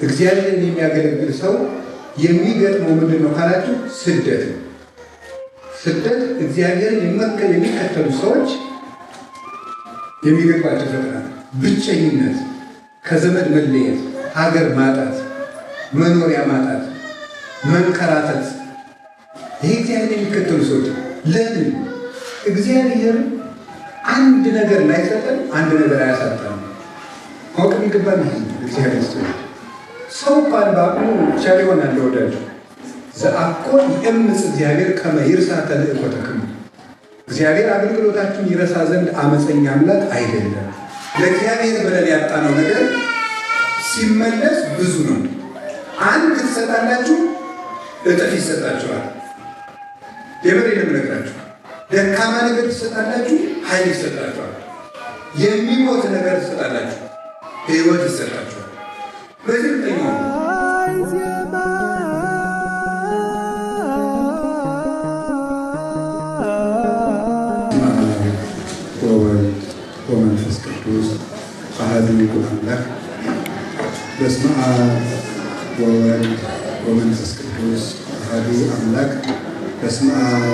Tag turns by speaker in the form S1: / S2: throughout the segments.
S1: እግዚአብሔርን የሚያገለግል ሰው የሚገጥመው ምንድን ነው ካላችሁ ስደት ነው። ስደት እግዚአብሔርን የሚከተሉ ሰዎች የሚገጥማቸው ፈተና ነው። ብቸኝነት፣ ከዘመድ መለየት፣ ሀገር ማጣት፣ መኖሪያ ማጣት፣ መንከራተት። ይህ እግዚአብሔር የሚከተሉ ሰዎች ለምን እግዚአብሔር አንድ ነገር ላይሰጠን አንድ ነገር አያሳጣም? ማወቅ የሚገባን እግዚአብሔር ሰው እንኳን በአቅሙ ቸር ይሆናል። ወዳጁ ዘአኮ ይእምፅ እግዚአብሔር ከመ ይርሳ ተልእኮተክሙ። እግዚአብሔር አገልግሎታችሁን ይረሳ ዘንድ አመፀኛ አምላክ አይደለም። ለእግዚአብሔር ብለን ያጣነው ነገር ሲመለስ ብዙ ነው። አንድ ትሰጣላችሁ፣ እጥፍ ይሰጣችኋል። የምሬንም ነግራችሁ ደካማ ነገር ትሰጣላችሁ፣ ኃይል ይሰጣችኋል። የሚሞት ነገር ትሰጣላችሁ፣ ሕይወት ይሰጣችኋል። በዚህ ነው ወወልድ ወመንፈስ ቅዱስ አሐዱ አምላክ። በስመ አብ ወወልድ ወመንፈስ ቅዱስ አሐዱ አምላክ። በስመ አብ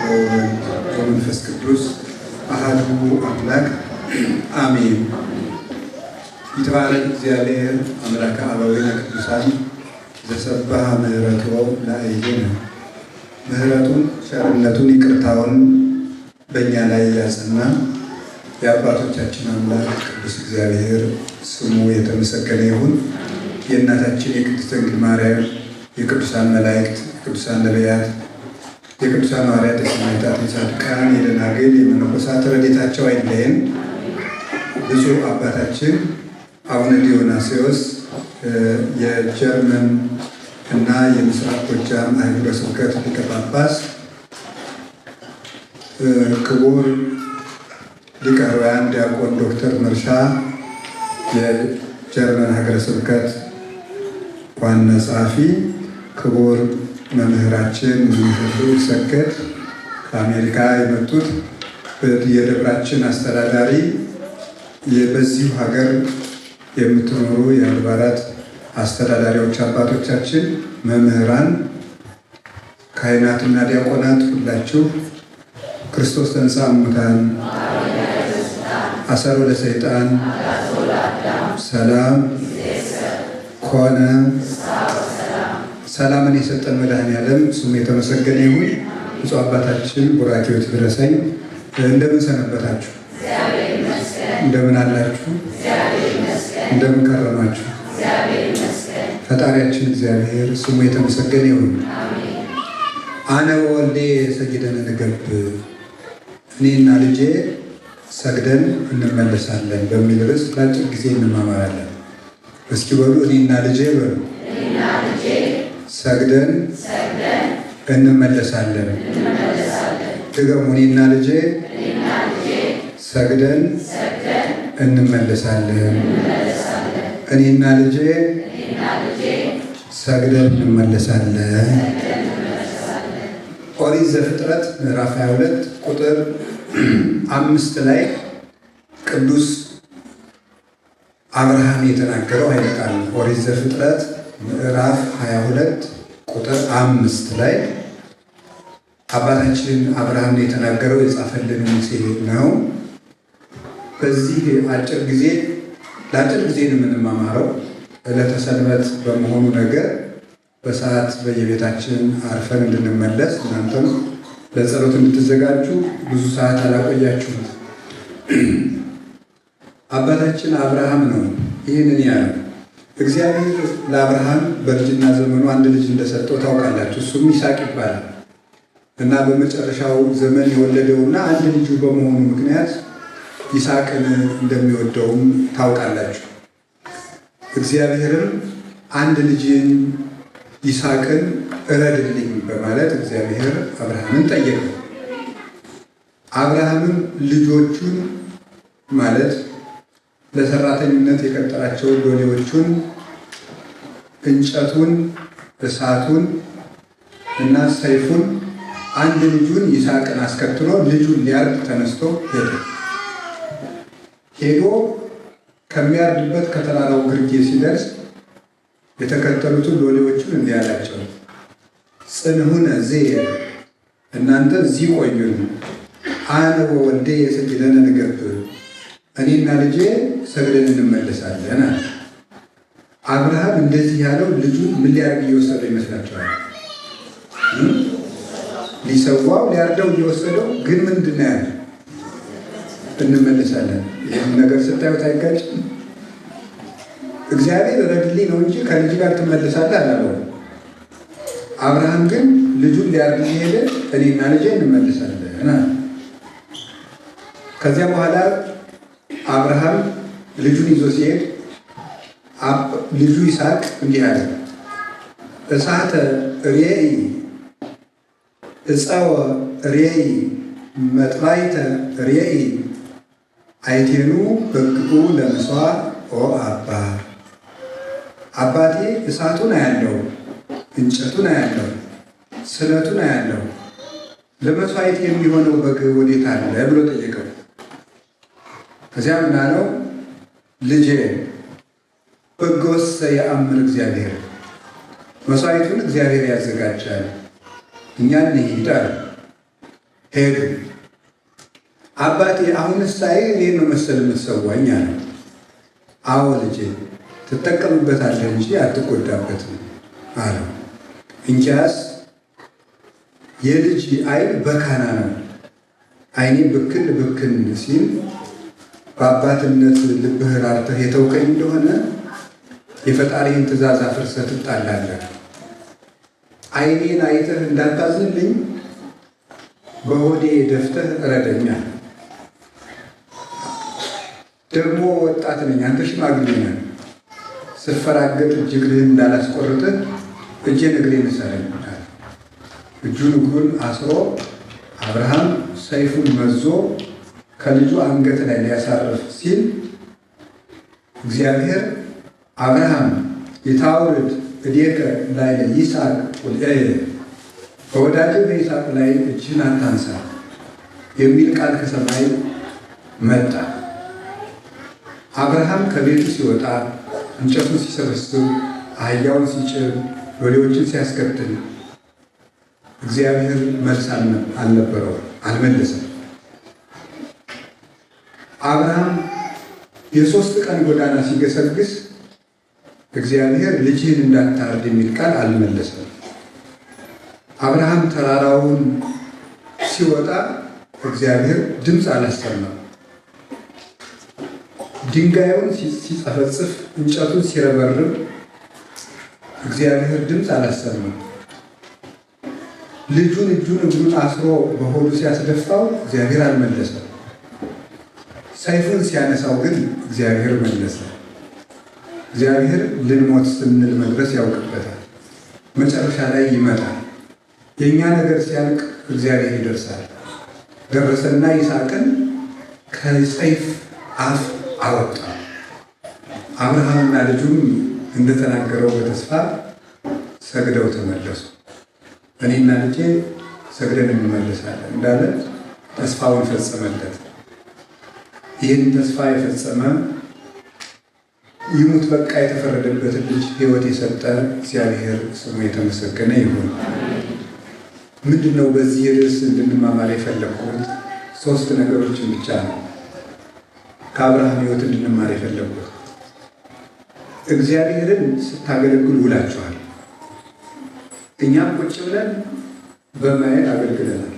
S1: ወወልድ ወመንፈስ ቅዱስ አሐዱ አምላክ አሜን። ይትባረክ እግዚአብሔር አምላከ አበዊነ ቅዱሳን ዘሰብሐ ምሕረቶ ለአዕይንቲነ። ምሕረቱን ቸርነቱን ይቅርታውን በእኛ ላይ ያጸና የአባቶቻችን አምላክ ቅዱስ እግዚአብሔር ስሙ የተመሰገነ ይሁን። የእናታችን የቅድስት ድንግል ማርያም፣ የቅዱሳን መላእክት፣ የቅዱሳን ነቢያት፣ የቅዱሳን ሐዋርያት፣ የሰማዕታት፣ የጻድቃን፣ የደናግል፣ የመነኮሳት ረድኤታቸው አይለየን። ብፁዕ አባታችን አቡነ ዲዮናስዮስ የጀርመን እና የምስራቅ ጎጃም አህጉረ ስብከት ሊቀ ጳጳስ፣ ክቡር ሊቀ ኅሩያን ዲያቆን ዶክተር መርሻ የጀርመን ሀገረ ስብከት ዋና ጸሐፊ፣ ክቡር መምህራችን መምህር ሰገድ ከአሜሪካ የመጡት የደብራችን አስተዳዳሪ፣ በዚሁ ሀገር የምትኖሩ የአድባራት አስተዳዳሪዎች አባቶቻችን፣ መምህራን፣ ካህናትና ዲያቆናት ሁላችሁ ክርስቶስ ተንሥአ እሙታን አሰሮ ለሰይጣን ሰላም ኮነ። ሰላምን የሰጠን መድኃኔዓለም ስሙ የተመሰገነ ይሁን። ብፁዕ አባታችን ቡራኬዎት ይድረሰኝ። እንደምን ሰነበታችሁ? እንደምን አላችሁ? እንደምን ከረማችሁ? ፈጣሪያችን እግዚአብሔር ስሙ የተመሰገነ ይሁን። አነ ወልዴ ሰግደን እንገብ፣ እኔና ልጄ ሰግደን እንመለሳለን በሚል ርዕስ ለአጭር ጊዜ እንማማራለን። እስኪ በሉ እኔና ልጄ በሉ። ሰግደን እንመለሳለን። ድገሙ። እኔና ልጄ ሰግደን እንመለሳለን። እኔና ልጄ ሰግደን እንመለሳለን። ኦሪት ዘፍጥረት ምዕራፍ 22 ቁጥር 5 ላይ ቅዱስ አብርሃም የተናገረው ኃይለ ቃል ነው። ኦሪት ዘፍጥረት ምዕራፍ 22 ቁጥር 5 ላይ አባታችን አብርሃም የተናገረው የጻፈልን ሙሴ ነው። በዚህ አጭር ጊዜ ለአጭር ጊዜ ነው የምንማማረው። ዕለተ ሰንበት በመሆኑ ነገር በሰዓት በየቤታችን አርፈን እንድንመለስ እናንተም ለጸሎት እንድትዘጋጁ ብዙ ሰዓት አላቆያችሁም። አባታችን አብርሃም ነው ይህንን ያለው። እግዚአብሔር ለአብርሃም በልጅና ዘመኑ አንድ ልጅ እንደሰጠው ታውቃላችሁ። እሱም ይስሐቅ ይባላል እና በመጨረሻው ዘመን የወለደውና አንድ ልጁ በመሆኑ ምክንያት ይስሐቅን እንደሚወደውም ታውቃላችሁ። እግዚአብሔርም አንድ ልጅን ይስሐቅን እረድልኝ በማለት እግዚአብሔር አብርሃምን ጠየቀው። አብርሃምም ልጆቹን ማለት ለሰራተኝነት የቀጠራቸውን ሎሌዎቹን፣ እንጨቱን፣ እሳቱን እና ሰይፉን አንድ ልጁን ይስሐቅን አስከትሎ ልጁን ሊያርድ ተነስቶ ሄዶ ከሚያርድበት ከተራራው ግርጌ ሲደርስ የተከተሉትን ሎሌዎቹን እንዲህ አላቸው፣ ጽንሁነ እዚህ እናንተ እዚህ ቆዩን፣ አነ ወወልዴ ሰግደነ ንገብር፣ እኔና ልጄ ሰግደን እንመለሳለን አለ። አብርሃም እንደዚህ ያለው ልጁን ምን ሊያደርግ እየወሰደው ይመስላችኋል? ሊሰዋው ሊያርደው እየወሰደው ግን ምንድን ነው ያለ? እንመለሳለን። ይህም ነገር ስታዩት አይጋጭም? እግዚአብሔር ረድልኝ ነው እንጂ ከልጅ ጋር ትመለሳለህ አላለው። አብርሃም ግን ልጁን ሊያርድ ሄደ፣ እኔና ልጄ እንመለሳለን አለ። ከዚያ በኋላ አብርሃም ልጁን ይዞ ሲሄድ ልጁ ይስሐቅ እንዲህ አለ፣ እሳተ ሬኢ እፀወ ሬኢ መጥባይተ ሬኢ አይቴኑ በግኡ ለምስዋዕ ኦ አባ። አባቴ እሳቱን አያለው፣ እንጨቱን አያለው፣ ስለቱን አያለው፣ ለመስዋዕት የሚሆነው በግ ወዴት አለ ብሎ ጠየቀው። ከዚያም ምናለው፣ ልጄ በጎሰ የአምር እግዚአብሔር፣ መስዋዕቱን እግዚአብሔር ያዘጋጃል፣ እኛ እንሂድ አለ። ሄዱ። አባቴ አሁንስ ሳይ እኔን ነው መሰል የምትሰዋኝ አለ። አዎ ልጄ ትጠቀምበታለህ እንጂ አትጎዳበትም አለው። እንኪያስ የልጅ ዓይን በካና ነው፣ ዓይኔ ብክን ብክን ሲል በአባትነት ልብህ ራርተህ የተውከኝ እንደሆነ የፈጣሪን ትእዛዝ አፍርሰህ ትጣላለህ። ዓይኔን አይተህ እንዳታዝንልኝ በሆዴ ደፍተህ እረደኛል። ደግሞ ወጣት ነኝ፣ አንተ ሽማግሌ ነህ። ስፈራገጥ እጅግርህን እንዳላስቆርጥህ እጄን እግሬን እሰረኝ። እጁን እግሩን አስሮ አብርሃም ሰይፉን መዞ ከልጁ አንገት ላይ ሊያሳርፍ ሲል እግዚአብሔር አብርሃም የታውርድ እዴከ ላይ ይስሐቅ ቁልኤየ፣ በወዳጅ በይስሐቅ ላይ እጅህን አታንሳ የሚል ቃል ከሰማይ መጣ። አብርሃም ከቤቱ ሲወጣ እንጨቱን ሲሰበስብ፣ አህያውን ሲጭር፣ ሎሌዎችን ሲያስከትል እግዚአብሔር መልስ አልነበረው፣ አልመለሰም። አብርሃም የ3 ቀን ጎዳና ሲገሰግስ እግዚአብሔር ልጅህን እንዳታርድ የሚል ቃል አልመለሰም። አብርሃም ተራራውን ሲወጣ እግዚአብሔር ድምፅ አላሰማም። ድንጋዩን ሲጸፈጽፍ፣ እንጨቱን ሲረበርብ እግዚአብሔር ድምፅ አላሰማም። ልጁን እጁን እግሩን አስሮ በሆዱ ሲያስደፋው እግዚአብሔር አልመለሰም። ሰይፉን ሲያነሳው ግን እግዚአብሔር መለሰ። እግዚአብሔር ልንሞት ስንል መድረስ ያውቅበታል። መጨረሻ ላይ ይመጣል። የእኛ ነገር ሲያልቅ እግዚአብሔር ይደርሳል። ደረሰና ይስሐቅን ከሰይፍ አፍ አወጣ። አብርሃምና ልጁም እንደተናገረው በተስፋ ሰግደው ተመለሱ። እኔና ልጄ ሰግደን እንመለሳለን እንዳለ ተስፋውን ፈጸመለት። ይህን ተስፋ የፈጸመ ይሙት በቃ የተፈረደበትን ልጅ ሕይወት የሰጠ እግዚአብሔር ስሙ የተመሰገነ ይሁን። ምንድን ነው በዚህ ርዕስ እንድንማማር የፈለግኩት? 3 ነገሮችን ብቻ ነው ከአብርሃም ሕይወት እንድንማር የፈለግኩት። እግዚአብሔርን ስታገለግሉ ውላችኋል። እኛም ቁጭ ብለን በማየት አገልግለናል።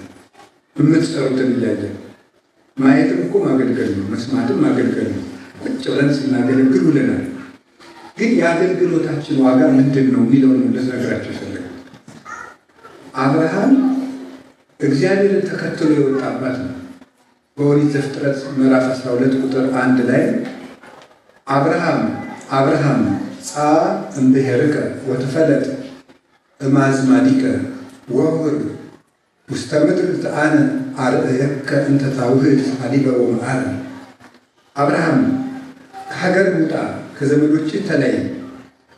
S1: የምትሰሩትን እያለን ማየትም እኮ ማገልገል ነው፣ መስማትም ማገልገል ነው። ቁጭ ብለን ስናገለግል ውለናል። ግን የአገልግሎታችን ዋጋ ምንድን ነው የሚለውን ልነግራቸው ይፈልጋል። አብርሃም እግዚአብሔርን ተከትሎ የወጣባት ነው። በኦሪት ዘፍጥረት ምዕራፍ 12 ቁጥር 1 ላይ አብርሃም አብርሃም ጻ እምብሔርከ ወተፈለጥ እማዝማዲከ ወሁር ውስተ ምድር ዘአነ አርእየከ እንተ ታውህድ ሀዲበ ወመዓረ። አብርሃም ከሀገር ውጣ፣ ከዘመዶች ተለይ፣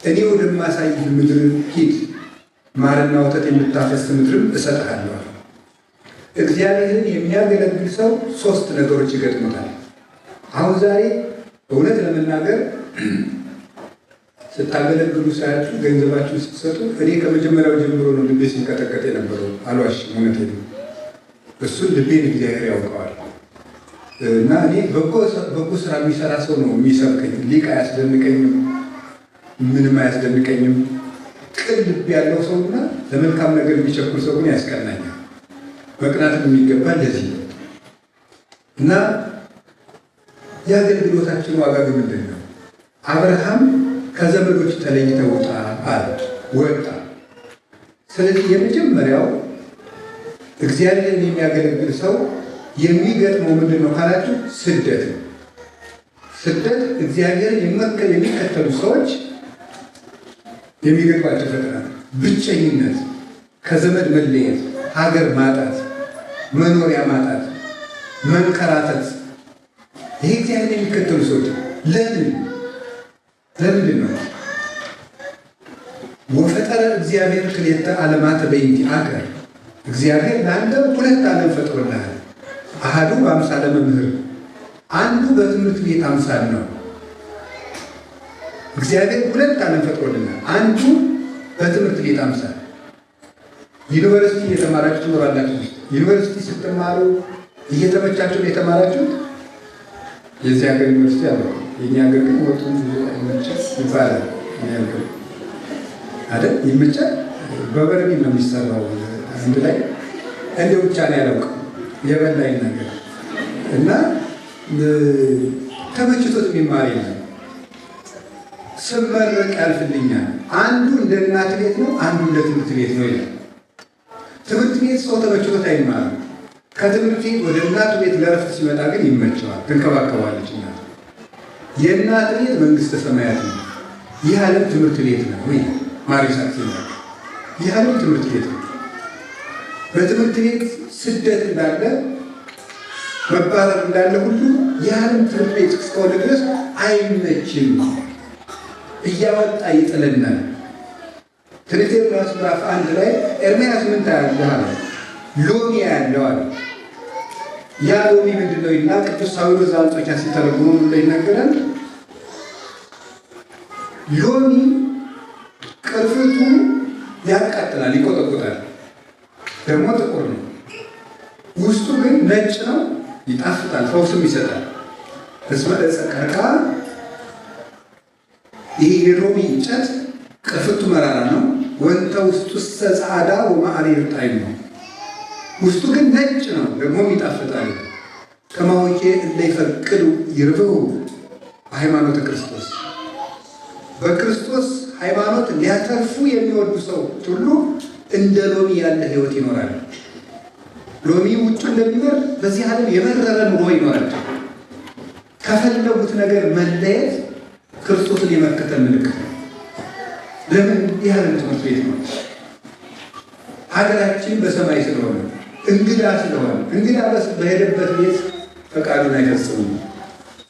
S1: እኔ ወደማሳይህ ምድር ሂድ፣ ማርና ወተት የምታፈስ ምድርም እሰጥሃለሁ። እግዚአብሔርን የሚያገለግል ሰው 3 ነገሮች ይገጥሙታል። አሁን ዛሬ እውነት ለመናገር ስታገለግሉ ሳያችሁ ገንዘባችሁ ስትሰጡ እኔ ከመጀመሪያው ጀምሮ ነው ልቤ ሲንቀጠቀጥ የነበረው። አልዋሽም፣ እውነቴን ነው። እሱን ልቤን እግዚአብሔር ያውቀዋል። እና እኔ በጎ ስራ የሚሰራ ሰው ነው የሚሰብከኝ። ሊቅ አያስደንቀኝም፣ ምንም አያስደንቀኝም። ቅን ልብ ያለው ሰውና ለመልካም ነገር የሚቸኩል ሰው ግን ያስቀናኛል። መቅናትም የሚገባ ለዚህ ነው። እና የአገልግሎታችን ዋጋ ግን ምንድን ነው? አብርሃም ከዘመዶች ተለይተህ ውጣ አለ፣ ወጣ። ስለዚህ የመጀመሪያው እግዚአብሔርን የሚያገለግል ሰው የሚገጥመው ምንድን ነው ካላችሁ፣ ስደት ነው። ስደት እግዚአብሔርን የሚከተሉ ሰዎች የሚገጥማቸው ፈተና ነው። ብቸኝነት፣ ከዘመድ መለየት፣ ሀገር ማጣት፣ መኖሪያ ማጣት፣ መንከራተት። ይህ እግዚአብሔር የሚከተሉ ሰዎች ለምንድን ነው? ወፈጠረ እግዚአብሔር ክልኤተ ዓለማተ በእንቲአከ፣ እግዚአብሔር ለአንተ ሁለት ዓለም ፈጥሮልሃል። አሐዱ በአምሳለ መምህር፣ አንዱ በትምህርት ቤት አምሳል ነው። እግዚአብሔር ሁለት ዓለም ፈጥሮልናል። አንዱ በትምህርት ቤት አምሳል። ዩኒቨርሲቲ የተማራችሁ ትኖራላችሁ። ዩኒቨርሲቲ ስትማሩ እየተመቻችሁ የተማራችሁት? የዚህ ሀገር ዩኒቨርሲቲ አለ። የኛ ሀገር ግን ወጡ ይባላል አይደል? ይመቻል። በበርሜል ነው የሚሰራው አንድ ላይ እንደ ብቻ ነው ያለውቀው የበላኝ ነገር እና ተመችቶት የሚማር የለም። ስመረቅ ያልፍልኛል። አንዱ እንደ እናት ቤት ነው፣ አንዱ እንደ ትምህርት ቤት ነው ይላል። ትምህርት ቤት ሰው ተመችቶት አይማርም። ከትምህርት ቤት ወደ እናቱ ቤት ለረፍት ሲመጣ ግን ይመቸዋል፣ ትንከባከባለች እናት። የእናት ቤት መንግስተ ሰማያት ነው። ይህ ዓለም ትምህርት ቤት ነው ወይ ማሪሳት ነው። ይህ ዓለም ትምህርት ቤት ነው። በትምህርት ቤት ስደት እንዳለ መባረር እንዳለ ሁሉ ይህ ዓለም ትምህርት ቤት እስከሆነ ድረስ አይመችም፣ እያወጣ ይጥለናል። ትንቢተ ኤርምያስ ምዕራፍ 1 ላይ ኤርምያስ ምን ታያለህ አለ። ሎሚ ያለው አለ። ያ ሎሚ ምንድን ነው ይልና ቅዱስ ሳዊሮስ ዘአንጾኪያ ሲተረጉሙ ምን ላይ ይናገራል? ሎሚ ቅርፊቱ ያቃጥላል፣ ይቆጠቁጣል፣ ደግሞ ጥቁር ነው። ውስጡ ግን ነጭ ነው፣ ይጣፍጣል፣ ፈውስም ይሰጣል። እስመ ዕፀ ቀርከሃ፣ ይህ የሎሚ እንጨት ቅርፊቱ መራራ ነው። ወንተ ውስጡሰ ጸዓዳ ወማዕሪር ጣዕም ነው። ውስጡ ግን ነጭ ነው፣ ደግሞም ይጣፍጣል። ከማወቄ እለ ይፈቅዱ ይርብሑ በሃይማኖተ ክርስቶስ፣ በክርስቶስ ሃይማኖት ሊያተርፉ የሚወዱ ሰዎች ሁሉ እንደ ሎሚ ያለ ሕይወት ይኖራል። ሎሚ ውጭ እንደሚመር በዚህ ዓለም የመረረ ኑሮ ይኖራል። ከፈለጉት ነገር መለየት ክርስቶስን የመከተል ምልክት ነው። ለምን? የዓለም ትምህርት ቤት ነው። ሀገራችን በሰማይ ስለሆነ እንግዳ ስለሆነ እንግዳ በሄደበት ቤት ፈቃዱን አይፈጽሙም፣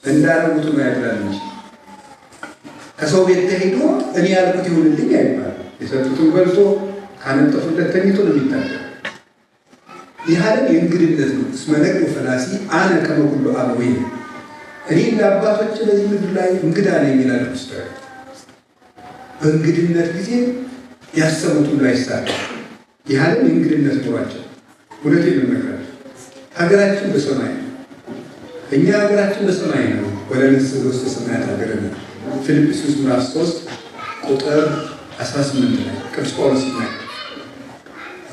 S1: እንዳረጉት ነው ያድራል እንጂ ከሰው ቤት ተሄዶ እኔ ያልኩት ይሁንልኝ አይባል። የሰጡትን በልቶ ካነጠፉለት ተኝቶ ነው የሚታደር። ይህ ዓለም የእንግድነት ነው። እስመ ነግህ ፈላሲ አነ ከመ ኩሉ አበዊነ፣ እኔ እንደ አባቶች በዚህ ምድር ላይ እንግዳ ነኝ ይላል ክርስቶስ። በእንግድነት ጊዜ ያሰቡት ሁሉ አይሳካም። ይህ ዓለም የእንግድነት ኑሯቸው። እውነቴን ነው የምነግራችሁ። ሀገራችን በሰማይ ነው። እኛ ሀገራችን በሰማይ ነው። ወለንስ ውስጥ ሰማያት ሀገር ነው። ፊልጵስዩስ ምዕራፍ 3 ቁጥር 18 ላይ ቅዱስ ጳውሎስ ይናገራል።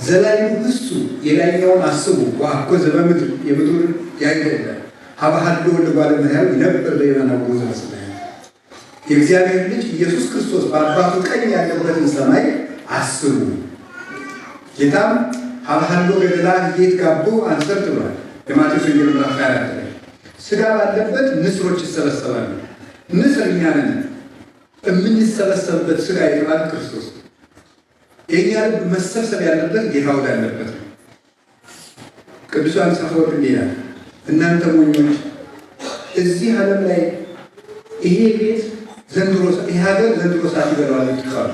S1: ዘላለም እሱ የላይኛውን አስቡ ወአኮ ዘበምድር፣ የምድሩን ያይደለ ሀባሃሎ ለጓለ እመሕያው ይነብር በየማነ አቡሁ ዘበሰማያት። የእግዚአብሔር ልጅ ኢየሱስ ክርስቶስ በአባቱ ቀኝ ያለበትን ሰማይ አስቡ። ጌታም ሀባሃሎ ገደላ ጌት ጋቦ አንሰርት ብሏል የማቴዎስ ወንጌል ምዕራፍ 24 ላይ። ስጋ ባለበት ንስሮች ይሰበሰባሉ። ንስር እኛ ነን። የምንሰበሰብበት ስጋ የተባለ ክርስቶስ። የእኛ ልብ መሰብሰብ ያለበት ጌታ ወዳለበት ነው። ቅዱስ ዮሐንስ አፈወርቅ እንዲህ ይላል፣ እናንተ ሞኞች እዚህ ዓለም ላይ ይሄ ቤት ዘንድሮ ይሄ ሀገር ዘንድሮ እሳት ይበላዋል የምትባሉ፣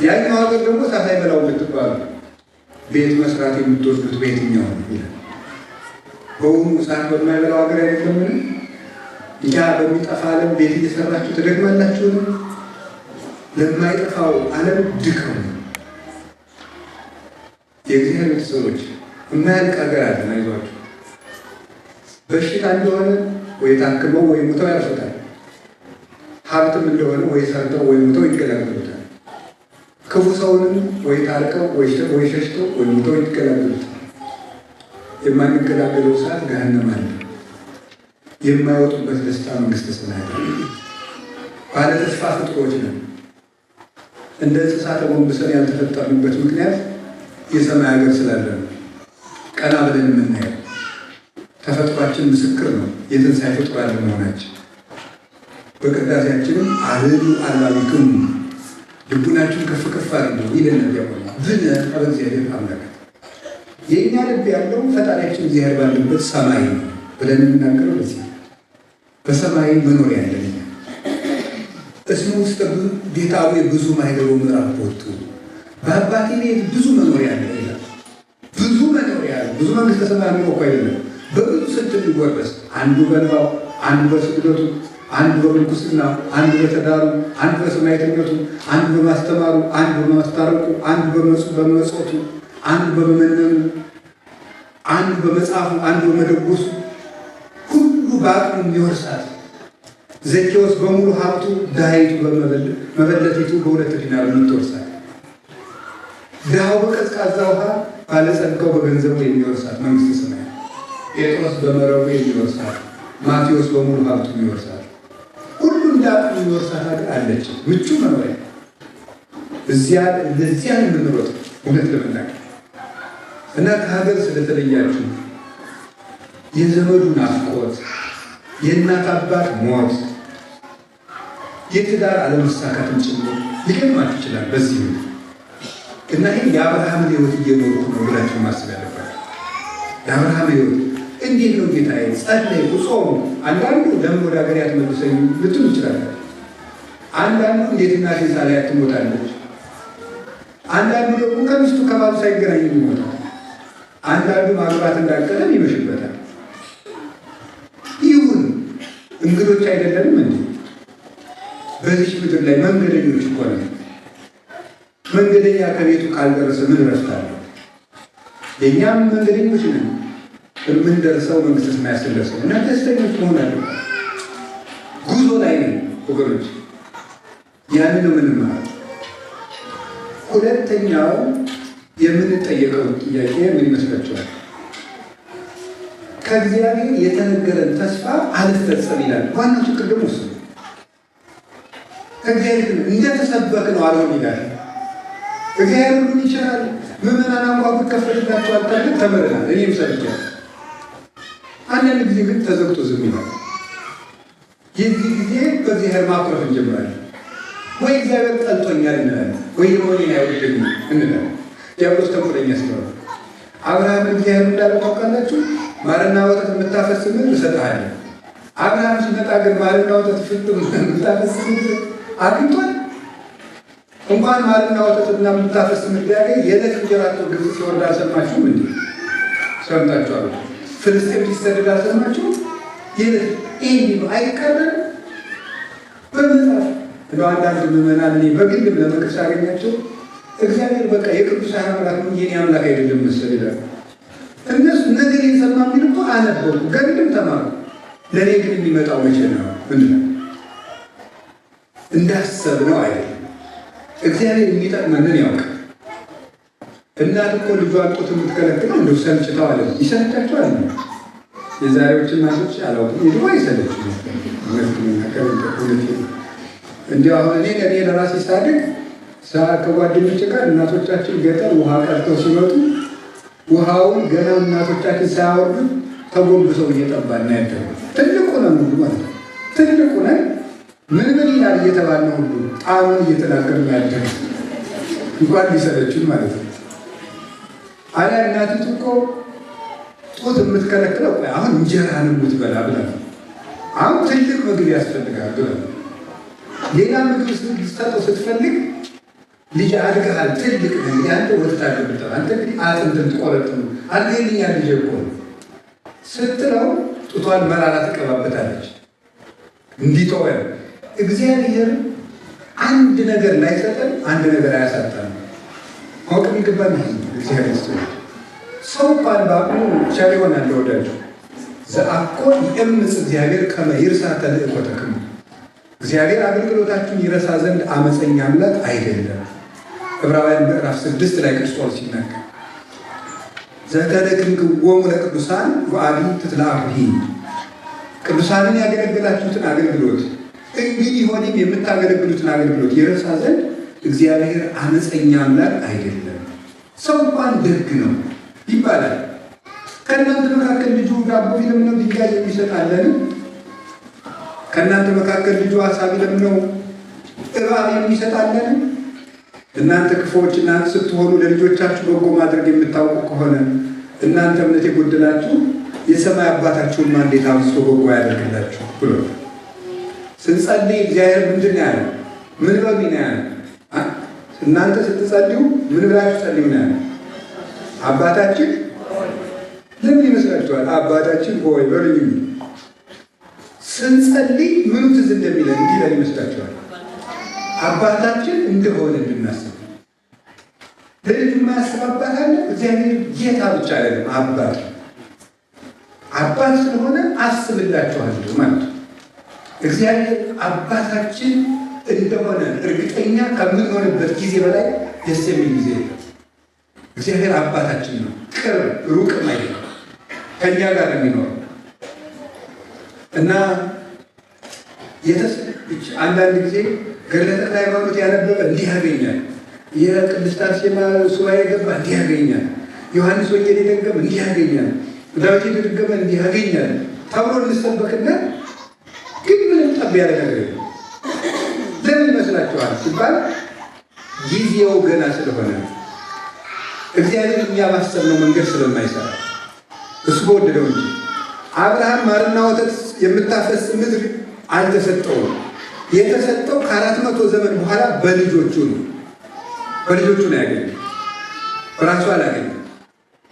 S1: ያኛው ሀገር ደግሞ እሳት አይበላው የምትባሉ ቤት መስራት የምትወስዱት በየትኛው ነው ይላል። በውኑ እሳት በማይበላው ሀገር አይደለምን? ያ በሚጠፋ ዓለም ቤት እየሰራችሁ ትደግማላችሁን? ለማይጠፋው ዓለም ድካም ነው። የእግዚአብሔር ሰዎች የማያልቅ ሀገር አለ። አይዟችሁ። በሽታ እንደሆነ ወይ ታክመው ወይ ሙተው ያርፉታል። ሀብትም እንደሆነ ወይ ሰርተው ወይ ሙተው ይገላገሉታል። ክፉ ሰውንም ወይ ታርቀው ወይ ሸሽተው ወይ ሙተው ይገላገሉታል። የማንገላገለው ሰዓት ገሃነም አለ። የማይወጡበት ደስታ መንግስተ ሰማያት። ባለ ተስፋ ፍጥሮች ነን። እንደ እንስሳ ተጎንብሰን ያልተፈጠርንበት ምክንያት የሰማይ ሀገር ስላለ ነው። ቀና ብለን የምናየው ተፈጥሯችን ምስክር ነው የትንሣኤ ፍጡራን ለመሆናችን። በቅዳሴያችንም አልሉ አልባቢክሙ ልቡናችን ከፍ ከፍ አድርጉ ይለናል ዲያቆኑ ብነ እግዚአብሔር አምላክ። የእኛ ልብ ያለው ፈጣሪያችን እግዚአብሔር ባለበት ሰማይ ነው ብለን የምናገረው በዚህ በሰማይ መኖር ያለን እስሙ ውስጥ ቤታዊ ብዙ ማይገሩ ምዕራፍ ወጡ በአባቴ ቤት ብዙ መኖሪያ አለ ይላል። ብዙ መኖሪያ አለ። ብዙ መንግስተ ሰማያት ነው እኮ አይደለም። በብዙ ስንት ሊጎረስ አንዱ በንባው፣ አንዱ በስግደቱ፣ አንዱ በምንኩስና፣ አንዱ በተዳሩ፣ አንዱ በሰማዕትነቱ፣ አንዱ በማስተማሩ፣ አንዱ በማስታረቁ፣ አንዱ በመጽወቱ፣ አንዱ በመመነኑ፣ አንዱ በመጽሐፉ፣ አንዱ በመደጎሱ ሁሉ በአቅሙ የሚወርሳት ዘኬዎስ በሙሉ ሀብቱ ድሃይቱ መበለቲቱ በሁለት ዲናር የምትወርሳት ድሃው በቀዝቃዛ ውሃ ባለጸጋው በገንዘቡ የሚወርሳት መንግስተ ሰማያት ጴጥሮስ በመረቡ የሚወርሳት ማቴዎስ በሙሉ ሀብቱ የሚወርሳት ሁሉ እንዳቅሙ የሚወርሳት ሀገር አለች። ምቹ መኖሪያ ለዚያን የምንሮጥ እውነት ለመናገር እና ከሀገር ስለተለያችሁ የዘመዱ ናፍቆት፣ የእናት አባት ሞት፣ የትዳር አለመሳካትን ጭምር ሊገጥማችሁ ይችላል። በዚህ እና ይህ የአብርሃምን ሕይወት እየኖሩ ነው ብላችሁ ማሰብ ያለባቸው። የአብርሃም ሕይወት እንዴት ነው? ጌታዬ ጸለይኩ፣ ጾሙ። አንዳንዱ ለምን ወደ ሀገር ያትመልሰኝ ልትሉ ይችላላችሁ። አንዳንዱ እንዴት እናቴ ሳላያት ትሞታለች። አንዳንዱ ደግሞ ከሚስቱ ከባሉ ሳይገናኝ ይሞታል። አንዳንዱ ማግባት እንዳቀለም ይመሽበታል። ይሁን እንግዶች አይደለንም እንዴ? በዚህ ምድር ላይ መንገደኞች እኮ ነው። መንገደኛ ከቤቱ ካልደረሰ ምን ረፍት አለው? የእኛም መንገደኞች ነን። የምንደርሰው መንግስተ ሰማያት ስንደርስ እና ደስተኞች መሆን አለብን። ጉዞ ላይ ነን ወገኖች። ያንን ነው የምንማረው። ሁለተኛው የምንጠየቀው ጥያቄ ምን ይመስላችኋል? ከእግዚአብሔር የተነገረን ተስፋ አልፈጸም ይላል። ዋናው ችግር ደግሞ እሱ ነው። ከእግዚአብሔር እንደተሰበክ ነው አልሆን ይላል። እግዚአብሔር ሁሉን ይችላል። ምዕመናን አንኳኩት ከፈትላቸዋል ተብለን ተምረናል። እኔም ሰምቻለሁ። አንዳንድ ጊዜ ግን ተዘግቶ ዝም ይላል። የዚህ ጊዜ በእግዚአብሔር ማኩረፍ እንጀምራለን። ወይ እግዚአብሔር ጠልቶኛል እንላለን፣ ወይ ደግሞ እኔን አይወደኝም እንላለን። ዲያብሎስ ተንኮለኛ ስለሆነ አብርሃምን እግዚአብሔር እንዳለው ታውቃላችሁ። ማርና ወተት የምታፈስ ምድር እሰጥሃለሁ። አብርሃም ሲመጣ ግን ማርና ወተት የምታፈስ ምድር አግኝቷል? እንኳን ማርና ወተትና የምታፈስ ምድር ያገኝ የዕለት እንጀራቸው ግብፅ ሲወርድ አልሰማችሁም እንዴ? ሰምታችኋል። ፍልስጤም ሲሰደድ አልሰማችሁም? ይህ አይቀርም በመጽሐፍ እንደ አንዳንድ ምዕመናን እኔ በግልም ለምክር ሳገኛቸው እግዚአብሔር በቃ የቅዱሳን አምላክ ነው የኔ አምላክ አይደለም መሰል ይላል። እነሱ ነገር የሰማ የሚል እኮ አነበሩ ገድልም ተማሩ። ለእኔ ግን የሚመጣው መቼ ነው? እንዳሰብ ነው አይደለም። እግዚአብሔር የሚጠቅመንን ያውቃል። እናት እኮ ልጇን ጡት የምትከለክል እንደው ሰልችተው አለ ይሰለቻቸዋል። የዛሬዎች እናቶች አላውቅም፣ የድሮ አይሰለች እንዲሁ አሁን እኔ ለራሴ ሳድግ ከጓደኞች ጋር እናቶቻችን ገጠር ውሃ ቀርተው ሲመጡ ውሃውን ገና እናቶቻችን ሳያወርዱ ተጎንብሰው እየጠባን ያደሩ ትልቁ ነው ሁሉ ማለት ነው። ትልቁ ነን ምን ይላል እየተባለ ሁሉ ጣሙን እየተናገርን ያደሩ እንኳን ሊሰለችን ማለት ነው። አላ እናቲቱ እኮ ጡት የምትከለክለው አሁን እንጀራን የምትበላ ብላ አሁን ትልቅ ምግብ ያስፈልጋል ብላ ሌላ ምግብ ስትሰጠው ስትፈልግ ልጅ አድገሃል ትልቅ ነህ ያንተ ወተት አለብህ አንተ እንግዲህ አጥንትን ትቆረጥም አልገልኛ ልጅ እኮ ስትለው ጡቷን መራራ ትቀባበታለች። እንዲተወ እግዚአብሔር አንድ ነገር ላይሰጠን አንድ ነገር አያሳጣንም። ማወቅ የሚገባን እግዚአብሔር ሰው እንኳን በአቅሙ ቻል ይሆናል። ለወዳቸው ዘአኮ ይእምፅ እግዚአብሔር ከመ ይርሳ ተልእኮተክሙ እግዚአብሔር አገልግሎታችሁን ይረሳ ዘንድ አመፀኛ አምላክ አይደለም። ዕብራውያን ምዕራፍ 6 ላይ ክርስቶስ ሲናገር ዘተደክምክዎሙ ለቅዱሳን ወአቢ ትትለአኩሂ ቅዱሳንን ያገለግላችሁትን አገልግሎት እንግዲህ ወዲህም የምታገለግሉትን አገልግሎት ይረሳ ዘንድ እግዚአብሔር አመፀኛ አምላክ አይደለም። ሰው እንኳን ደግ ነው ይባላል። ከእናንተ መካከል ልጁ ዳቦ ቢለምነው ድንጋይ የሚሰጣለን? ከእናንተ መካከል ልጁ ዓሣ ቢለምነው እባብ የሚሰጣለን? እናንተ ክፉዎች እናንተ ስትሆኑ ለልጆቻችሁ በጎ ማድረግ የምታውቁ ከሆነ እናንተ እምነት የጎደላችሁ የሰማይ አባታችሁን እንዴት አብዝቶ በጎ ያደርግላችሁ ብሎ ስንጸልይ እግዚአብሔር ምንድን ነው ያለው? ምን በሉ ነው ያለው? እናንተ ስትጸልዩ ምን ብላችሁ ጸልዩ ነው ያለው? አባታችን ለምን ይመስላችኋል? አባታችን ሆይ በሉኝ። ስንጸልይ ምኑ ትዝ እንደሚለን እንዲለን ይመስላችኋል? አባታችን እንደሆነ እንድናስብ። ለልጁ የማያስብ አባት አለ? እግዚአብሔር ጌታ ብቻ አይደለም፣ አባት ስለሆነ አስብላችኋለሁ ማለት ነው። እግዚአብሔር አባታችን እንደሆነ እርግጠኛ ከምንሆንበት ጊዜ በላይ ደስ የሚል ጊዜ የለም። እግዚአብሔር አባታችን ነው፣ ቅርብ ሩቅም አይደለም፣ ከእኛ ጋር የሚኖረው እና አንዳንድ ጊዜ ገድለ ተክለ ሃይማኖት ያነበበ እንዲህ ያገኛል፣ የቅድስት አርሴማ ሱባዔ የገባ እንዲህ ያገኛል፣ ዮሐንስ ወንጌል የደገመ እንዲህ ያገኛል፣ ዳዊት የደገመ እንዲህ ያገኛል ተብሎ እንሰበክና ግን ምንም ጠብ ያለ ነገር የለም። ለምን ይመስላችኋል ሲባል ጊዜው ገና ስለሆነ እግዚአብሔር እኛ ባሰብነው መንገድ ስለማይሰራ እሱ በወደደው እንጂ አብርሃም ማርና ወተት የምታፈስ ምድር አልተሰጠውም። የተሰጠው ከ400 ዘመን በኋላ በልጆቹ ነው። በልጆቹ ነው ያገኘው፣ በራሱ አላገኘም።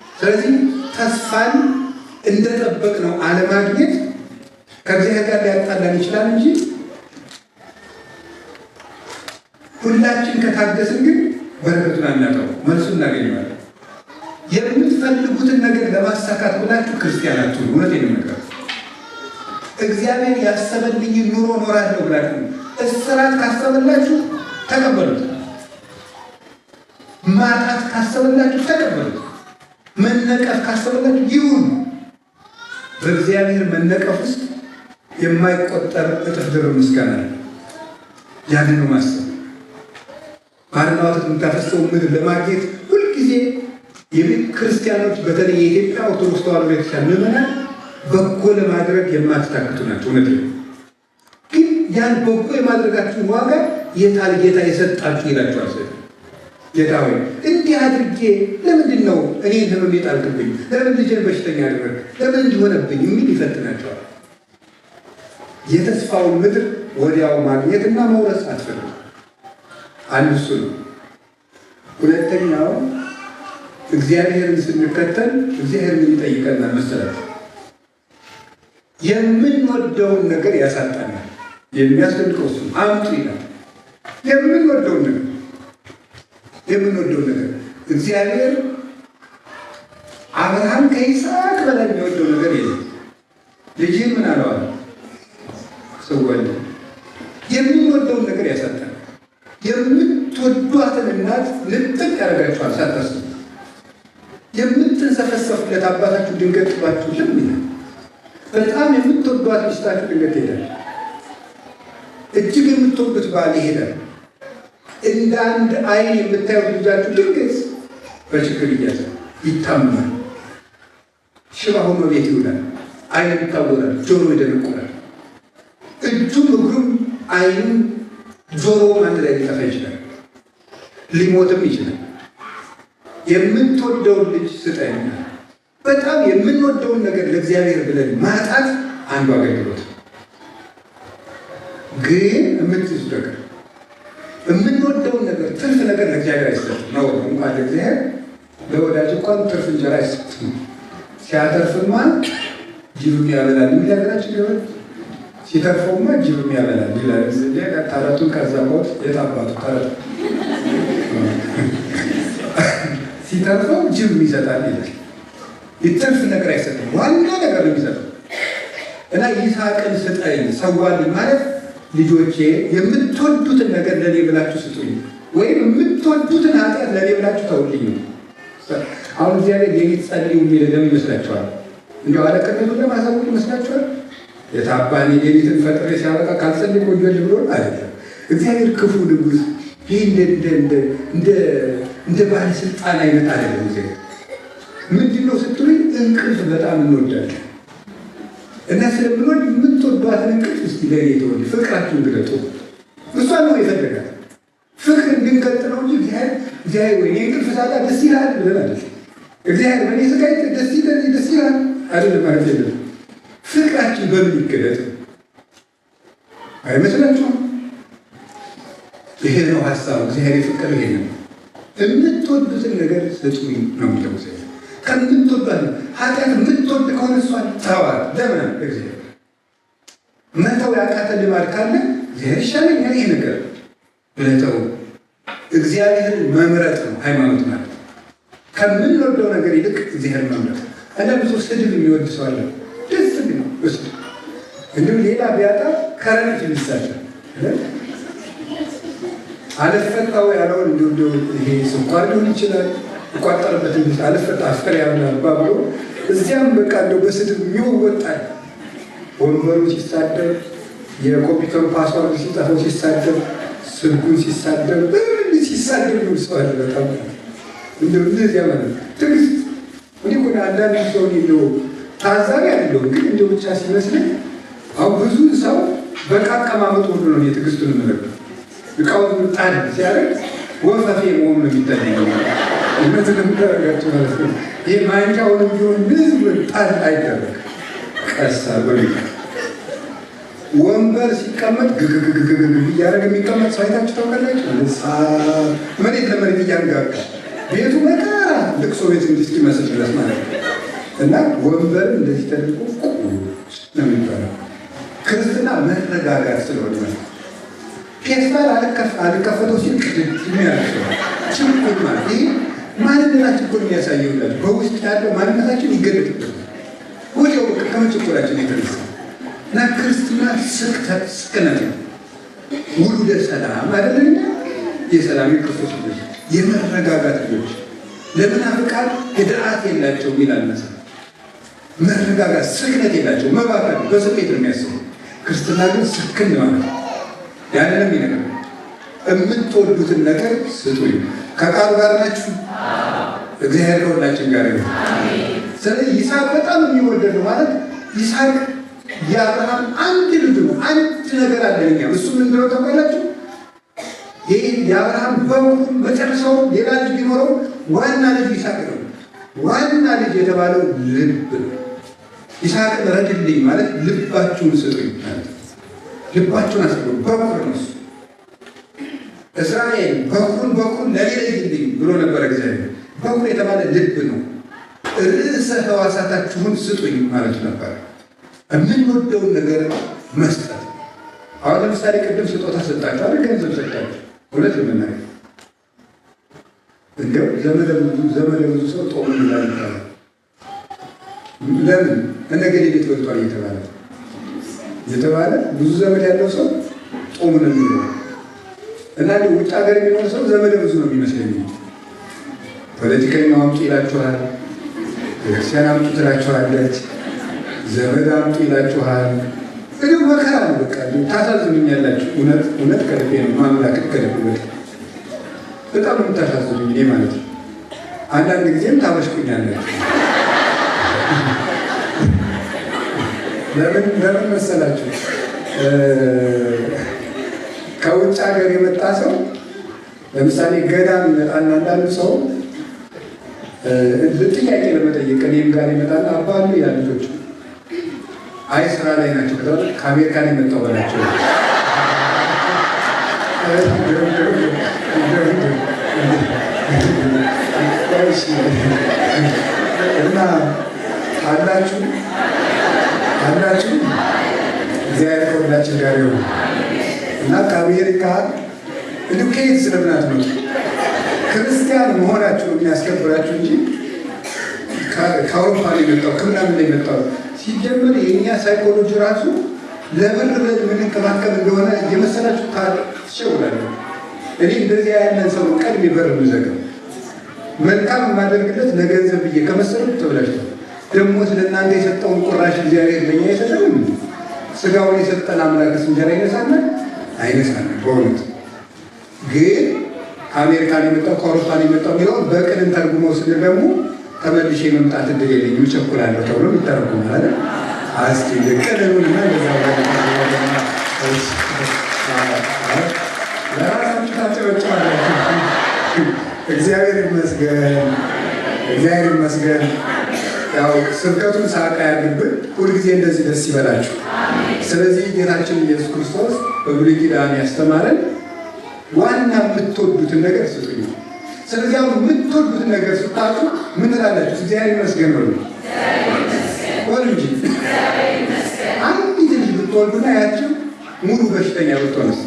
S1: ስለዚህ ተስፋን እንደጠበቅነው አለማግኘት ከእግዚአብሔር ጋር ሊያጣላን ይችላል እንጂ ሁላችን ከታገስን ግን በረከቱን አናጣው፣ መልሱን እናገኘዋለን። የምትፈልጉትን ነገር ለማሳካት ብላችሁ ክርስቲያን አትሁኑ። እውነቴን ነው የምነግራችሁ። እግዚአብሔር ያሰበልኝን ኑሮ እኖራለሁ ብላችሁ እስራት ካሰበላችሁ ተቀበሉት። ማጣት ካሰበላችሁ ተቀበሉት። መነቀፍ ካሰበላችሁ ይሁን። በእግዚአብሔር መነቀፍ ውስጥ የማይቆጠር እጥፍ ድርብ ምስጋና አለ። ያንን ማሰብ ማርና ወተት የምታፈሰው ምድር ለማግኘት ሁልጊዜ ክርስቲያኖች በተለይ የኢትዮጵያ ኦርቶዶክስ ተዋሕዶ ቤተክርስቲያን ምዕመናን በጎ ለማድረግ የማትታክቱ ናቸው። እውነት ነው። ግን ያን በጎ የማድረጋችሁን ዋጋ የታል ጌታ የሰጣችሁ ይላችኋል። ጌታ ሆይ እንዲህ አድርጌ ለምንድን ነው እኔ ህመም የጣልክብኝ? ለምን ልጄን በሽተኛ አደረግ? ለምን እንዲሆነብኝ? የሚል ይፈትናቸዋል። የተስፋውን ምድር ወዲያው ማግኘትና መውረስ አትፈልጉ። አንዱ እሱ ነው። ሁለተኛው እግዚአብሔርን ስንከተል እግዚአብሔር ምን ይጠይቀናል መሰላችሁ? የምንወደውን ነገር ያሳጣናል። የሚያስደንቀው እሱ አምጡ ይላል። የምንወደውን ነገር እግዚአብሔር አብርሃም ከይስሐቅ በላይ የሚወደው ነገር የለም። ልጅህን ምን አለዋል? ሰዋል። የምንወደውን ነገር ያሳጣናል። የምትወዷትን እናት ልጥቅ ያደርጋችኋል ሳታስቡ። የምትንሰፈሰፉለት አባታችሁ ድንገት ጥሏችሁ ዝም ይላል። በጣም የምትወዷት ሚስታችሁ ድንገት ይሄዳል። እጅግ የምትወዱት ባል ይሄዳል። እንደ አንድ አይን የምታዩት ልጃችሁ ድንገት በችግር ይያዛል፣ ይታመማል፣ ሽባ ሆኖ ቤት ይውላል፣ አይን ይታወራል፣ ጆሮ ይደነቁራል። እጁም እግሩም አይኑም ጆሮውም አንድ ላይ ሊጠፋ ይችላል፣ ሊሞትም ይችላል። የምትወደውን ልጅ ስጠኝ። በጣም የምንወደውን ነገር ለእግዚአብሔር ብለን ማጣት አንዱ አገልግሎት። ግን የምትይዙ ነገር የምንወደውን ነገር ትርፍ ነገር ለእግዚአብሔር አይሰጥም ነው። እንኳን ለእግዚአብሔር ለወዳጅ እንኳን ትርፍ እንጀራ አይሰጥም። ሲያተርፍማ ጅብ ያበላል የሚል ሀገራችን ገበ ሲተርፈውማ ጅብም ያበላል ይላል። ተረቱን ከዛ ሞት የታባቱ ተረት ሲተርፈው ጅብ ይሰጣል ይላል። ይተርፍ ነገር አይሰጥም፣ ዋና ነገር ነው የሚሰጠው። እና ይስሐቅን ስጠኝ ሰዋልኝ ማለት ልጆቼ የምትወዱትን ነገር ለእኔ ብላችሁ ስጡኝ፣ ወይም የምትወዱትን ኃጢአት ለእኔ ብላችሁ ተውልኝ ነው። አሁን እግዚአብሔር የቤት ጸልዩ የሚል ለምን ይመስላችኋል? እንዲያው አለቅነቱን ለማሳወቅ ይመስላችኋል? የታባን የሌሊትን ፈጥሬ ሲያበቃ ካልጸልይ ቆየል ብሎ አይደለም። እግዚአብሔር ክፉ ንጉሥ፣ ይህ እንደ ባለስልጣን አይነት አይደለም። እግዚአብሔር ምንድን ነው ስትሉኝ፣ እንቅልፍ በጣም እንወዳለን እና ስለምንወድ የምትወዷትን እንቅልፍ እስቲ ለእኔ ተወድ፣ ፍቅራችሁን ግለጡ። እሷ ነው የፈለጋት ፍቅር እንድንገልጥ ነው እንጂ እግዚአብሔር ወይ እንቅልፍ ሳጣ ደስ ይላል ብለን አይደለም። እግዚአብሔር በእኔ ስቃይ ደስ ይላል አይደለም ማለት የለም። ፍቅራችን በምን ይገለጥ አይመስላችሁም? ይሄ ነው ሀሳቡ። እግዚአብሔር ፍቅር ይሄ ነው። የምትወዱትን ነገር ስጡኝ ነው የሚለው እግዚአብሔር። ከምትወዷት ኃጢአት የምትወድ ከሆነ እሷን ተዋት። ለምን እግዚአብሔር መተው ያቃተ ልማድ ካለ እግዚአብሔር ይሻለኛል ይሄ ነገር ብለተው። እግዚአብሔርን መምረጥ ነው ሃይማኖት ማለት። ከምንወደው ነገር ይልቅ እግዚአብሔር መምረጥ። አንዳንድ ሰው ስድብ የሚወድ ሰው አለ። ደስ ነው እሱ እንዲሁም ሌላ ቢያጣ ከረንት ይሳለ አለፈታው ያለውን እንዲሁ ይሄ ስኳር ሊሆን ይችላል ይቋጠርበት እንጂ አለፈታ አፍቀር ያምናል ባብሎ እዚያም በቃ እንደው በስድብ የሚወጣል። ወንበሩ ሲሳደብ፣ የኮምፒውተሩ ፓስዋርድ ሲጠፋው ሲሳደብ፣ ስልኩን ሲሳደብ ይውሰዋል። በጣም እንደው እንደዚያ ማለት ትዕግስት እንዲህ ሆነ። አንዳንድ ሰው እንደው ታዛቢ አይደለም ግን እንደው ብቻ ሲመስለኝ አሁን ብዙ ሰው በቃ አቀማመጡ ሁሉ ነው የትዕግስቱን መለከት እቃውን ጣል ሲያደርግ ወፈፌ መሆኑ ነው የሚታየው። እነዚህ ለምታረጋቸው ማለት ነው። ይሄ ማንጫውንም ቢሆን ንዝብ ጣል አይደረግ ቀሳ በል ወንበር ሲቀመጥ ግግግግግግ እያደረገ የሚቀመጥ ሰው አይታችሁ ታውቃላችሁ? መሬት ለመሬት እያንጋጋ ቤቱ መከራ ልቅሶ ቤት እንዲመስል ድረስ ማለት ነው። እና ወንበር እንደዚህ ተደርጎ ነው የሚባለው። ክርስትና መረጋጋት ስለሆነ ማለት ፌስታል አልከፈተው ሲል ቅድም የሚያደርሰው ችግር ማለት ይህ ማንነታችን እኮ የሚያሳየው በውስጥ ያለው ማንነታችን ይገለጥበታል ወዲያው ከመቸኮላችን የተነሳ እና ክርስትና ስክነት ነው። ውሉደ ሰላም አይደለኛ የሰላም የክርስቶስ ልጆች የመረጋጋት ልጆች። ለመናፍቃን ህድአት የላቸው ይላል መጽሐፍ። መረጋጋት ስክነት የላቸው መባካል በስሜት ነው የሚያስቡ። ክርስትና ግን ስክን ማለት ነው። ያንንም ይነገር የምትወዱትን ነገር ስጡኝ። ከቃሉ ጋር ናችሁ። እግዚአብሔር ከሁላችን ጋር ነው። ስለዚህ ይስሐቅ በጣም የሚወደድ ነው ማለት ይስሐቅ የአብርሃም አንድ ልጅ ነው። አንድ ነገር አለኛ እሱ ምንድን ነው ታውቃላችሁ? ይህ የአብርሃም በሙሉ መጨረሻው ሌላ ልጅ ቢኖረው ዋና ልጅ ይስሐቅ ነው። ዋና ልጅ የተባለው ልብ ነው። ይስሐቅን ረድልኝ ማለት ልባችሁን ስጡኝ ማለት ልባችሁን አስገቡ። በኩር ነው እሱ። እስራኤል በኩርን ለኔ ለይልኝ ብሎ ነበር እግዚአብሔር። በኩር የተባለ ልብ ነው። ርዕሰ ሕዋሳታችሁን ስጡኝ ማለት ነበር። የምንወደውን ነገር መስጠት። አሁን ለምሳሌ ቅድም ስጦታ ሰጣችሁ አይደል? ገንዘብ ሰጣችሁ። እውነት ለመናገር እንደው ዘመደ ብዙ ሰው ጦም ይላል ይባላል። ለምን እነገሌ ቤት ወጥቷል እየተባለ ብዙ ዘመድ ያለው ሰው ጦም ነው የሚለው እና ውጭ ሀገር የሚኖር ሰው ዘመደ ብዙ ነው የሚመስለኝ። ፖለቲከኛው አምጡ ይላችኋል፣ ቤተክርስቲያን አምጡ ትላችኋለች፣ ዘመድ አምጡ ይላችኋል። እንዲሁ መከራ ነው። በቃ ታሳዝኑኛላችሁ። እውነት ከልቤ ነው ማምላክ ከልቤ በጣም ነው የምታሳዝኑኝ እኔ ማለት ነው። አንዳንድ ጊዜም ታበሽቁኛላችሁ። ለምን መሰላችሁ? ከውጭ ሀገር የመጣ ሰው ለምሳሌ ገዳም ይመጣና አንዳንዱ ሰው ጥያቄ ለመጠየቅ እኔም ጋር ይመጣና አባሉ ያ ልጆች አይ ስራ ላይ ናቸው ከተባለ ከአሜሪካ ነው የመጣው በላቸው። እና አላችሁ እግዚአብሔር ይሁን እና ከአሜሪካ እንዲሁ ከየት ስለምናት ነው ክርስቲያን መሆናችሁ የሚያስከብራችሁ እንጂ ከአውሮፓ ነው የመጣው ከምናምን ነው የመጣው። ሲጀመር የእኛ ሳይኮሎጂ ራሱ ለብር ብለን የምንከባከብ እንደሆነ የመሰላችሁ ትሸውላለሁ። እኔ እንደዚያ ያለን ሰው ቀድሜ በር የምዘጋው መልካም የማደርግለት ለገንዘብ ብዬ ከመሰሉት ተብላችኋል። ደግሞ ስለ እናንተ የሰጠውን ቁራሽ እግዚአብሔር ለእኛ የሰጠን ስጋውን የሰጠን አምላክስ እንጀራ ይነሳናል አይነሳናል? በእውነት ግን ከአሜሪካን የመጣው ከአውሮፓን የመጣው የሚለውን በቅንን ተርጉመው ስንል ደግሞ ተመልሼ መምጣት እድል የለኝም እቸኩላለሁ ተብሎ ይተረጉማል። አስቲ ቅንኑንና ለራሳችሁ ታጨበጭባላችሁ። እግዚአብሔር ይመስገን፣ እግዚአብሔር ይመስገን። ያው ስብከቱን ሳቃ ያድርግብን። ሁልጊዜ እንደዚህ ደስ ይበላችሁ። ስለዚህ ጌታችን ኢየሱስ ክርስቶስ በብሉይ ኪዳን ያስተማረን ዋና የምትወዱትን ነገር ስጡኝ። ስለዚህ አሁን የምትወዱትን ነገር ስታጡ ምን ትላላችሁ? እግዚአብሔር ይመስገን በሉ እንጂ አንዲት ልጅ ብትወልዱና ያችሁ ሙሉ በሽተኛ ብትሆንስ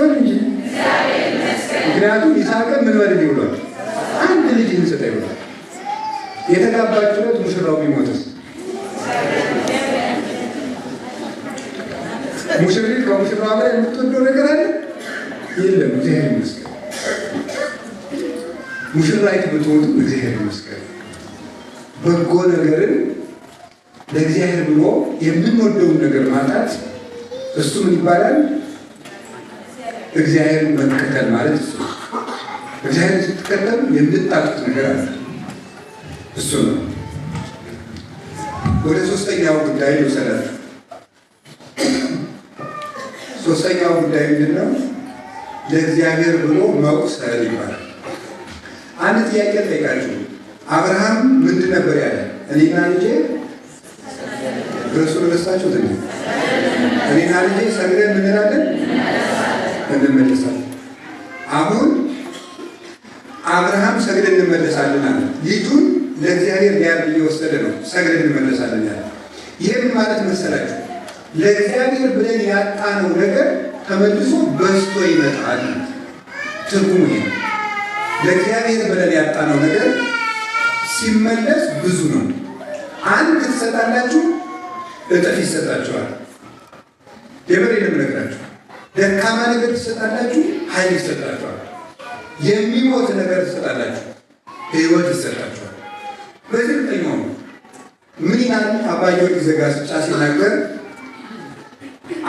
S1: እንጂ። ምክንያቱም ይስሐቅን ምን በልልኝ ብሏል? አንድ ልጅ እንስጠኝ ብሏል። የተጋባችሁለት ሙሽራው ቢሞትስ? ሙሽሪት ከሙሽራው ላይ የምትወደው ነገር አለ? የለም። እግዚአብሔር ይመስገን። ሙሽራይት ብትሞቱ እግዚአብሔር ይመስገን። በጎ ነገርን ለእግዚአብሔር ብሎ የምንወደውን ነገር ማጣት እሱ ምን ይባላል? እግዚአብሔርን መከተል ማለት እሱ። እግዚአብሔርን ስትከተሉ የምታጡት ነገር አለ፣ እሱ ነው። ወደ ሶስተኛው ጉዳይ ልውሰዳችሁ። ሶስተኛው ጉዳይ ምንድን ነው? ለእግዚአብሔር ብሎ መቁሰል ይባላል። አንድ ጥያቄ ጠይቃችሁ። አብርሃም ምንድን ነበር ያለ? እኔና ልጄ በእሱ ረሳችሁ ት እኔና ልጄ ሰግደን ምንላለን እንመለሳለን። አሁን አብርሃም ሰግደን እንመለሳለን አለ። ልጁን ለእግዚአብሔር ሊያርድ እየወሰደ ነው። ሰግደን እንመለሳለን ያለ። ይህም ማለት መሰላችሁ ለእግዚአብሔር ብለን ያጣነው ነገር ተመልሶ በዝቶ ይመጣል። ትርጉሙ ይሄ ነው። ለእግዚአብሔር ብለን ያጣነው ነገር ሲመለስ ብዙ ነው። አንድ ትሰጣላችሁ፣ እጥፍ ይሰጣችኋል። የምሬንም ነግራችሁ ደካማ ነገር ትሰጣላችሁ፣ ኃይል ይሰጣችኋል። የሚሞት ነገር ትሰጣላችሁ፣ ሕይወት ይሰጣችኋል። በዚህ ልጠኛው ነው። ምን ይላል አባ ጊዮርጊስ ዘጋስጫ ሲናገር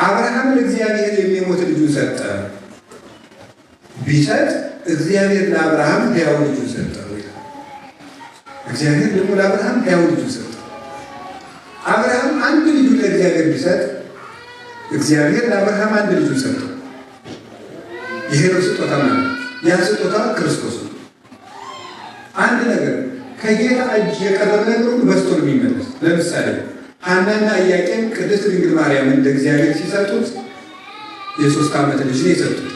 S1: አብርሃም ለእግዚአብሔር የሚሞት ልጁን ሰጠ። ቢሰጥ እግዚአብሔር ለአብርሃም ሕያው ልጁን ሰጠ። እግዚአብሔር ደግሞ ለአብርሃም ሕያው ልጁን ሰጠ። አብርሃም አንድ ልጁን ለእግዚአብሔር ቢሰጥ እግዚአብሔር ለአብርሃም አንድ ልጁን ሰጠ። ይሄ ነው ስጦታ ማለት። ያ ስጦታ ክርስቶስ ነው። አንድ ነገር ከጌታ እጅ የቀረበ ነገር ሁሉ በስቶ ነው የሚመለስ። ለምሳሌ ሐናና ኢያቄም ቅድስት ድንግል ማርያምን ለእግዚአብሔር ሲሰጡት የ3 ዓመት ልጅ ነው የሰጡት።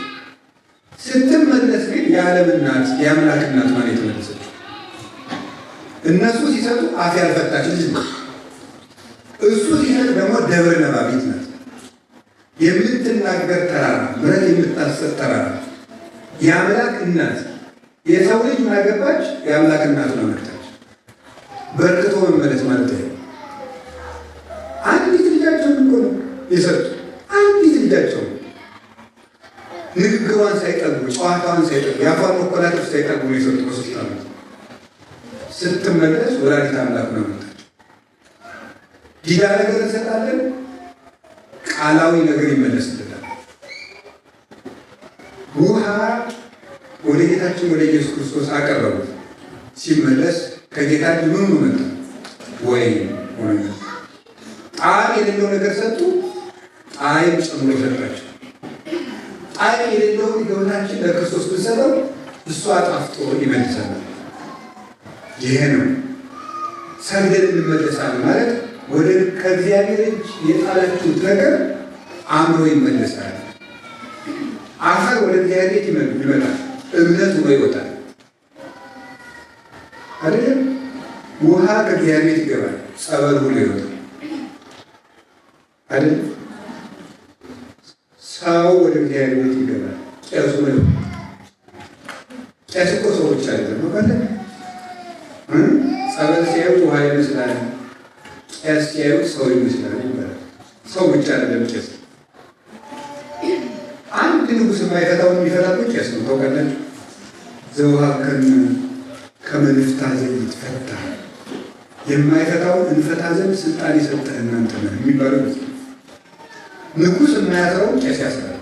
S1: ስትመለስ ግን የዓለም እናት የአምላክ እናት ማለት የተመለሰችው። እነሱ ሲሰጡ አፍ ያልፈታች ልጅ ነው። እሱ ሲሰጥ ደግሞ ደብረ ነባቢት ናት። የምትናገር ተራራ፣ ምሕረት የምታሰጥ ተራራ፣ የአምላክ እናት። የሰው ልጅ ማገባች የአምላክ እናት ነው መቅታች። በርክቶ መመለስ ማለት ነው። አንዲት ልጃቸውን እኮ ነው የሰጡ። አንዲት ልጃቸው ንግግሯን ሳይጠግቡ፣ ጨዋታዋን ሳይጠግቡ፣ የአፏን መቆላጠፍ ሳይጠግቡ ነው የሰጡ። በ3 ዓመት ስትመለስ ወላዲተ አምላክ ነው መቅታች። ዲዳ ነገር እንሰጣለን፣ ቃላዊ ነገር ይመለስልናል። ውሃ ወደ ጌታችን ወደ ኢየሱስ ክርስቶስ አቀረቡት። ሲመለስ ከጌታ ምን መጣ? ወይን ሆነ። ጣዕም የሌለው ነገር ሰጡ፣ ጣዕም ጨምሮ ሰጣቸው። ጣዕም የሌለውን ሕይወታችን ለክርስቶስ ብንሰጠው እሱ አጣፍጦ ይመልሰናል። ይሄ ነው ሰግደን እንመለሳለን ማለት። ወደ ከእግዚአብሔር እጅ የጣላችሁት ነገር አእምሮ ይመለሳል። አፈር ወደ እግዚአብሔር ቤት ይመጣል፣ እምነት ሆኖ ይወጣል። አይደለም? ውሃ ከእግዚአብሔር ቤት ይገባል፣ ጸበል ሆኖ ይወጣል። አይደለም? ሰው ወደ እግዚአብሔር ቤት ይገባል። ቄሱ ነው። ቄስ እኮ ሰው ብቻ አይደለም ማለት ጸበል ሲያዩት ውሃ ይመስላል፣ ቄስ ሲያዩት ሰው ይመስላል ይባላል። ሰው ብቻ አይደለም ቄስ። አንድ ንጉሥ የማይፈታውን የሚፈታው ቄስ ነው። ታውቃላችሁ? ዘውሃብከን ከመ ንፍታሕ ዘኢትፈታ፣ የማይፈታውን እንፈታ ዘንድ ስልጣን የሰጠህ እናንተ ነህ የሚባለው ንጉሥ የማያስረውን ቄስ ያስራል።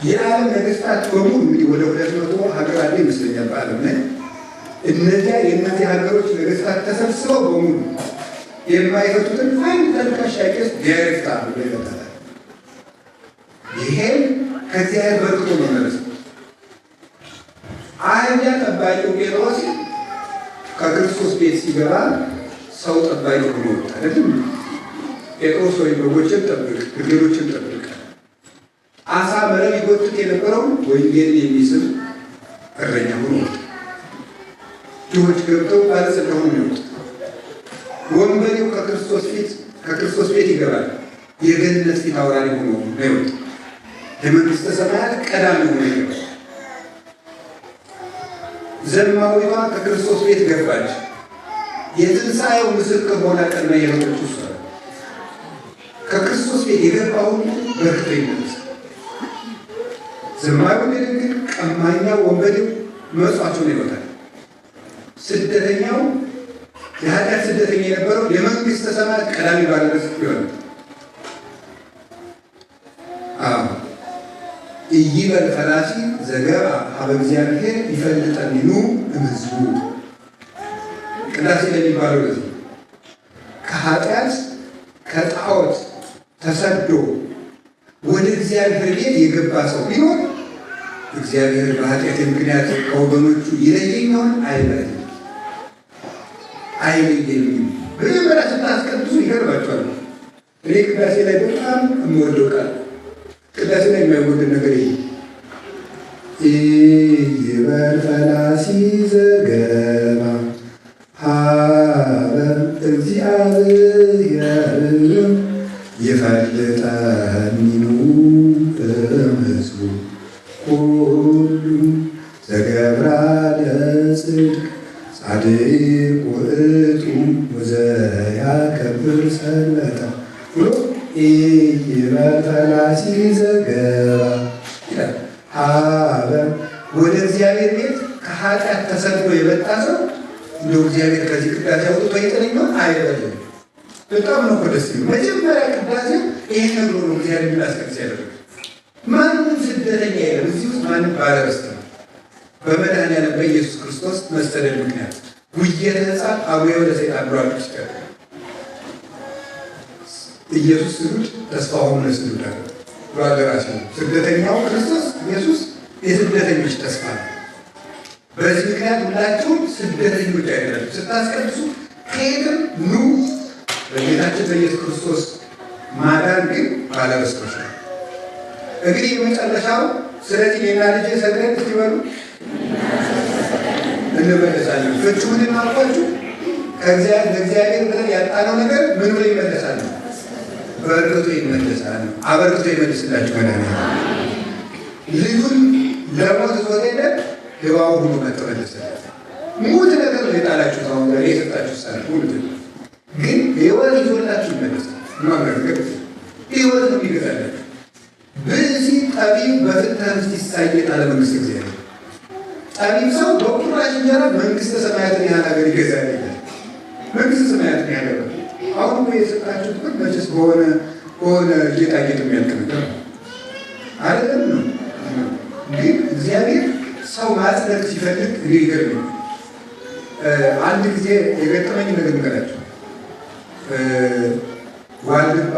S1: የዓለም ነገስታት በሙሉ እንግዲህ ወደ 200 ሀገር አለ ይመስለኛል በዓለም ላይ። እነዚያ የእነዚህ ሀገሮች ነገስታት ተሰብስበው በሙሉ የማይፈቱትን አንድ ተልካሻ ቄስ ዲያሬክታ ብሎ ይፈታል። ይሄን ከእግዚአብሔር በርክቶ መመለስ። አህያ ጠባቂው ጴጥሮስ ከክርስቶስ ቤት ሲገባ ሰው ጠባቂ ሆኖ ወጣ አይደለም? ጴጥሮስ ወይ በጎችን ጠብቅ፣ ግልገሎችን ጠብቅ። አሳ መረብ ይጎትት የነበረው ወንጌልን የሚስብ እረኛ ሆኖ ወጣ። ድሆች ገብተው ባለጸጋ ሆኖ ይወጣ። ወንበዴው ከክርስቶስ ቤት ይገባል። የገነት ፊት አውራሪ ሆኖ ይወጣ። ለመንግስተ ሰማያት ቀዳሚ ሆኖ ይገባል። ዘማዊቷ ከክርስቶስ ቤት ገባች። የትንሣኤው ምስክር ሆና ቀድማ የሮጠች እሷ። ከክርስቶስ ቤት የገባውን በርክቶ ይመለሳል። ዘማዊው ግን ቀማኛው፣ ወንበዴው መጽዋዕቱን ይወጣል። ስደተኛው የኃጢአት ስደተኛ የነበረው የመንግስተ ሰማያት ቀዳሚ ባለርስት ይሆናል። ኢይበል ፈላሲ ዘገባ ሀበ እግዚአብሔር ይፈልጠኒኑ እምሕዝቡ። ቅዳሴ ለሚባለው ለዚህ ከኃጢአት ከጣዖት ተሰዶ ወደ እግዚአብሔር ቤት የገባ ሰው ቢኖር እግዚአብሔር በኃጢአት ምክንያት ከወገኖቹ ይለየኛውን አይለየኝም። በመጀመሪያ ስታስቀድሱ ይገርባቸዋል። እኔ ቅዳሴ ላይ በጣም የምወደው ቃል፣ ቅዳሴ ላይ የማይወደድ ነገር ኢይበል ፈላሲ ዘገባ ሀበ እግዚአብሔር ይፈልጠኒኑ እምሕዝቡ ኩሉ ዘገብራ ለጽድቅ ጻድቅ ውእቱ ወዘያከብር ሰንበተ ብሎ ኢይበል ፈላሲ ዘገባ ይላል። ሀበ ወደ እግዚአብሔር ቤት ከኃጢአት ተሰዶ የመጣ ሰው እንደው እግዚአብሔር ከዚህ ቅዳሴ አውጥቶ ይጥለኛል አይበልም። በጣም ነው ደስ የሚለው። መጀመሪያ ቅዳሴ ይሄን ነግሮ ነው እግዚአብሔር ላስቀድስ ያደረገው። ማንም ስደተኛ የለም እዚህ ውስጥ፣ ማንም ባለርስት ነው። በመድኃኒዓለም በኢየሱስ ክርስቶስ መሰደድ ምክንያት ጉየተ ሕፃን አቡየ ወደ ሰይጣን ብሏል። ኢየሱስ ስሉድ ተስፋውን ለስሉድ አለ ብሏል ለራሱ። ስደተኛው ክርስቶስ ኢየሱስ የስደተኞች ተስፋ ነው። በዚህ ምክንያት ሁላችሁም ስደተኞች አይደላችሁ። ስታስቀድሱ ከየትም ኑ በጌታችን በኢየሱስ ክርስቶስ ማዳን ግን ባለርስቶች ነው። እንግዲህ የመጨረሻው ስለዚህ ሌላ ልጅ ሰግደን እስኪበሉ እንመለሳለን። ፍቹን አልኳችሁ። ለእግዚአብሔር ብለን ያጣነው ነገር ምን ብሎ ይመለሳል? በርክቶ ይመለሳል። አበርክቶ ይመልስላችሁ። መድኃኒዓለም ልጁን ለሞት ዞቴለ ህባው ሁሉ መተመለሰለት። ሙት ነገር ሌጣላችሁ ሰው ጋር የሰጣችሁ ሳል ሁሉ ግን ህይወት ይዞላችሁ ይመለሳል። ማመርገብ ህይወት ነው ይገዛላችሁ። በዚህ ጠቢብ በፍትሐ ምስት ይሳየጥ አለ መንግስተ እግዚአብሔር። ጠቢብ ሰው በቁራሽ እንጀራ መንግስተ ሰማያትን ያህል ሀገር ይገዛል ይላል። መንግስተ ሰማያትን ያህል ሀገር አሁን እኮ የሰጣችሁት ግን መቼስ በሆነ ጌጣጌጥ የሚያልቅ ነገር አይደለም ነው። ግን እግዚአብሔር ሰው ማጽደቅ ሲፈልግ እኔ ይገርመኝ። አንድ ጊዜ የገጠመኝ ነገር ንገራቸው። ዋልድባ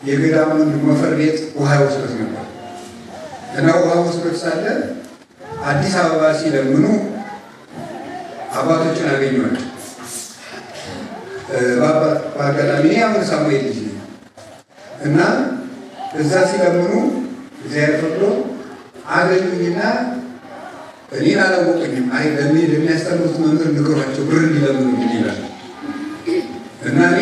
S1: የገዳሙን ሞፈር ቤት ውሃ ወስዶት ነበር እና ውሃ ወስዶት ሳለ አዲስ አበባ ሲለምኑ አባቶችን አገኘኋቸው። በአጋጣሚ እኔ አሁን ሳሙኤል ልጅ ነኝ እና እዛ ሲለምኑ እግዚአብሔር ፈቅዶ አገኙኝና እኔን አላወቁኝም። አይ ለሚያስተምሩት መምህር ንገሯቸው ብር እንዲለምኑ ይላል እና እኔ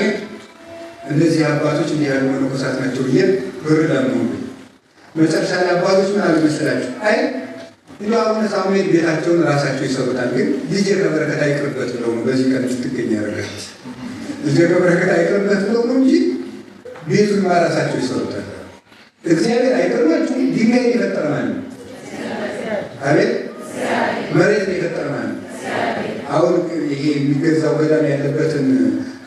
S1: እነዚህ አባቶች እንዲህ ያሉ መነኮሳት ናቸው ብዬ ብር ለምኑ መጨረሻ ላይ አባቶች ምን አሉ መሰላችሁ? አይ እንደው አቡነ ሳሙኤል ቤታቸውን ራሳቸው ይሰሩታል፣ ግን ልጄ ከበረከት አይቅርበት ብለው ነው በዚህ ቀን ስትገኝ ያደርጋል። ልጄ ከበረከት አይቅርበት ብለው ነው እንጂ ቤቱን ራሳቸው ይሰሩታል። እግዚአብሔር አይቀርባችሁም። ድንጋይን የፈጠረ ማን ነው? አቤት መሬትን የፈጠረ ማን ነው? አሁን ይሄ የሚገዛው ገዳም ያለበትን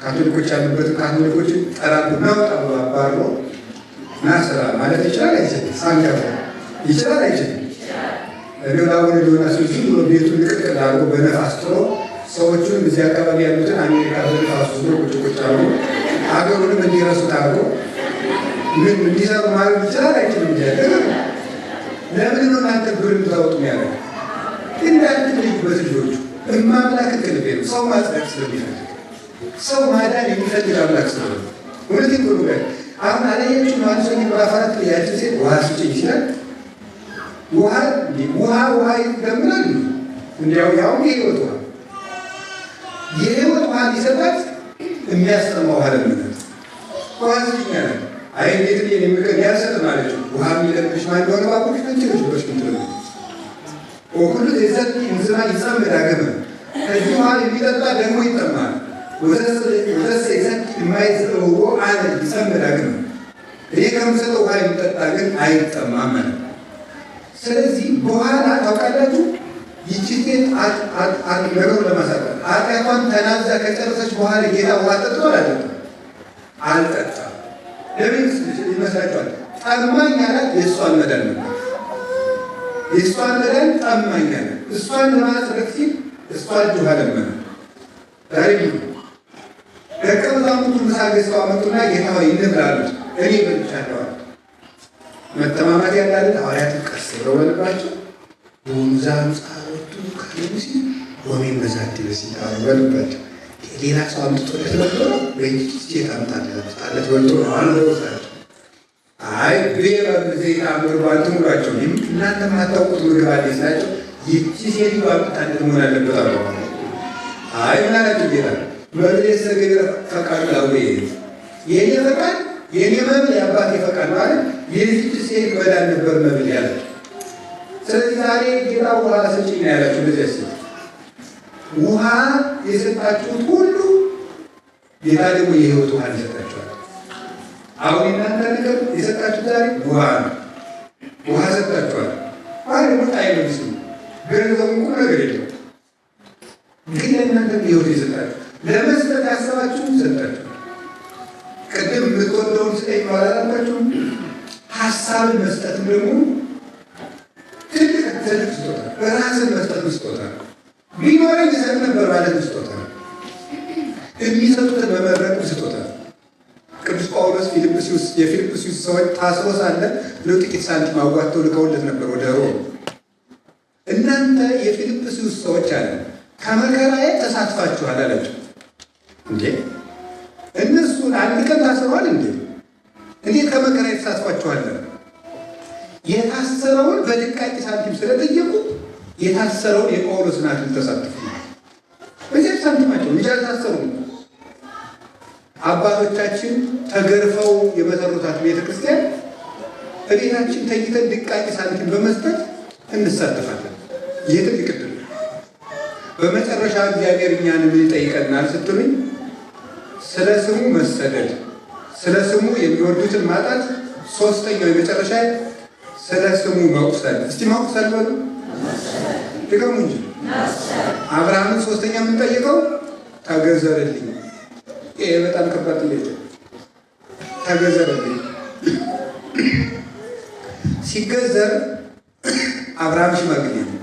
S1: ካቶሊኮች ያሉበትን ካቶሊኮችን ጠራሉ ናውጣ ብሎ አባሮ ናስራ ማለት ይችላል አይችልም? ሳንገባ ይችላል አይችልም? ሌላውን ሊሆና ሲል ብሎ ቤቱን ልቅቅ አድርጎ በነፋስ ጥሎ ሰዎቹን እዚህ አካባቢ ያሉትን አሜሪካ በነፋስ ጥሎ ቁጭ ቁጭ አድርጎ አገሩንም እንዲረሱት አድርጎ ምን እንዲሰሩ ማለት ይችላል አይችልም? ለምን ነው እናንተ ብር እንድታወጡ ያለው? እንዳንተ ልዩበት ልጆቹ እማምላክ ቅልቤ ነው። ሰው ማጽደቅ ስለሚፈልግ ሰው ማዳን የሚፈልግ አምላክ ስለሆነ እውነቴን ሁሉ ጋር አሁን አላያችሁ ማለት ነው። ምዕራፍ 4 ያቺ ሴት ውሃ ስጭኝ ይችላል። ውሃ ይገምናል። እንዲያው ያው የህይወት ውሃ ሊሰጣት የሚያስጠማ ውሃ ለምነት ውሃ ስጭኝ ያለ አይ እንዴት ነው የሚቀር ያሰጥ ማለት ነው። ውሃ የሚለብሽ ማን እንደሆነ ባቆሽ ነጭ ልጅ ምትለ ወኩሉ የዘት እንዝራ ይዛመድ አገመ ከዚህ ውሃ የሚጠጣ ደግሞ ይጠማል። ወዘስ የዘት የማይዘው አለ ይዛመድ አገመ እኔ ከምሰጠው ውሃ የሚጠጣ ግን አይጠማም ማለት። ስለዚህ በኋላ ታውቃላችሁ ይቺ ሴት ነገሩ ለማሳጠር ኃጢአቷን ተናዛ ከጨረሰች በኋላ ጌታ ውሃ ጠጥቶ አልጠጣም። ለምን ይመስላችኋል? ጠማኝ ያላት የእሷን መዳን ነው። የእሷን መዳን ጠማኝ ያላት እሷን ለማጽደቅ ሲል እሷን ውሃ ለመነ። ዛሬ ደቀ መዛሙርቱ ምሳ ገዝተው አመጡና ጌታ ሆይ እንብላ አሉት። እኔ በልቻለሁ። መተማማት ያላለ ሐዋርያትን ቀስ ብለው በልባቸው ወንዛም ጻወቱ ከሉሲ ወሜን በዛት ይበሲታል በልባቸው ሌላ ሰው አምጥቶለት ነበር ወይ ሴት አምጣለት ወልቶ ነው አልወጣቸው። አይ ቤራ በዘይት አምር ባልተሙላቸው እናንተ ማታውቁት ምግብ አለ ስላቸው ይቺ ሴት ባምጣለት መሆን አለበት አሉ። አይ ማለት ጌታ መብሌስ ነገር ፈቃድ ነው የኔ ፈቃድ የኔ መብል የአባቴ ፈቃድ ማለት የዚች ሴት መዳን ነበር መብል ያለ። ስለዚህ ዛሬ ጌታ ውሃ ስጪኝ ነው ያላችሁ። ለዚህ ውሃ የሰጣችሁት ሁሉ ጌታ ደግሞ የህይወት ውሃ ይሰጣችኋል። አሁን እናንተ ነገር የሰጣችሁት ዛሬ ውሃ ነው። ውሃ ሰጣችኋል። አይ ወጣ አይመስሉ ገንዘቡ ቁም ነገር የለም፣ ግን ለእናንተ ህይወት የሰጣችሁ ለመስጠት ያሰባችሁን ሰጣችሁ። ቅድም የምትወደውን ስጠኝ ባላላችሁ ሀሳብን መስጠትም ደግሞ ትልቅ ስጦታ፣ ራስን መስጠት ስጦታ ነው። ቢኖረኝ ይሰጥ ነበር ማለት ስጦታ ነው። የሚሰጡትን መመረጥ ስጦታ ነው። ቅዱስ ጳውሎስ የፊልጵስዩስ ሰዎች ታስሮ ሳለ ጥቂት ሳንቲም አዋጥተው ልከውለት ነበር ወደ ሮም። እናንተ የፊልጵስዩስ ሰዎች አለ ከመከራዬ ተሳትፋችኋል አላቸው። እንዴ እነሱ አንድ ቀን ታስረዋል እንዴ? እንዴት ከመከራዬ ተሳትፋችኋል? የታሰረውን በድቃቂ ሳንቲም ስለጠየቁ የታሰረውን የጳውሎስን አክሊል ተሳትፉ። በዚህ ሳንቲማቸው እንጂ አልታሰሩም። አባቶቻችን ተገርፈው የመሰረቷት ቤተክርስቲያን በቤታችን ተኝተን ድቃቂ ሳንቲም በመስጠት እንሳተፋለን። ይህ ትልቅ ዕድል። በመጨረሻ እግዚአብሔር እኛን ምን ይጠይቀናል ስትሉኝ፣ ስለ ስሙ መሰደድ፣ ስለ ስሙ የሚወዱትን ማጣት፣ ሶስተኛው የመጨረሻ ስለ ስሙ መቁሰል። እስቲ መቁሰል በሉ ድገሙ እንጂ። አብርሃምን ሶስተኛ የምንጠይቀው ተገዘረልኝ። ይሄ በጣም ከባድ ጥያቄ። ተገዘረልኝ ሲገዘር አብርሃም ሽማግሌ ነው።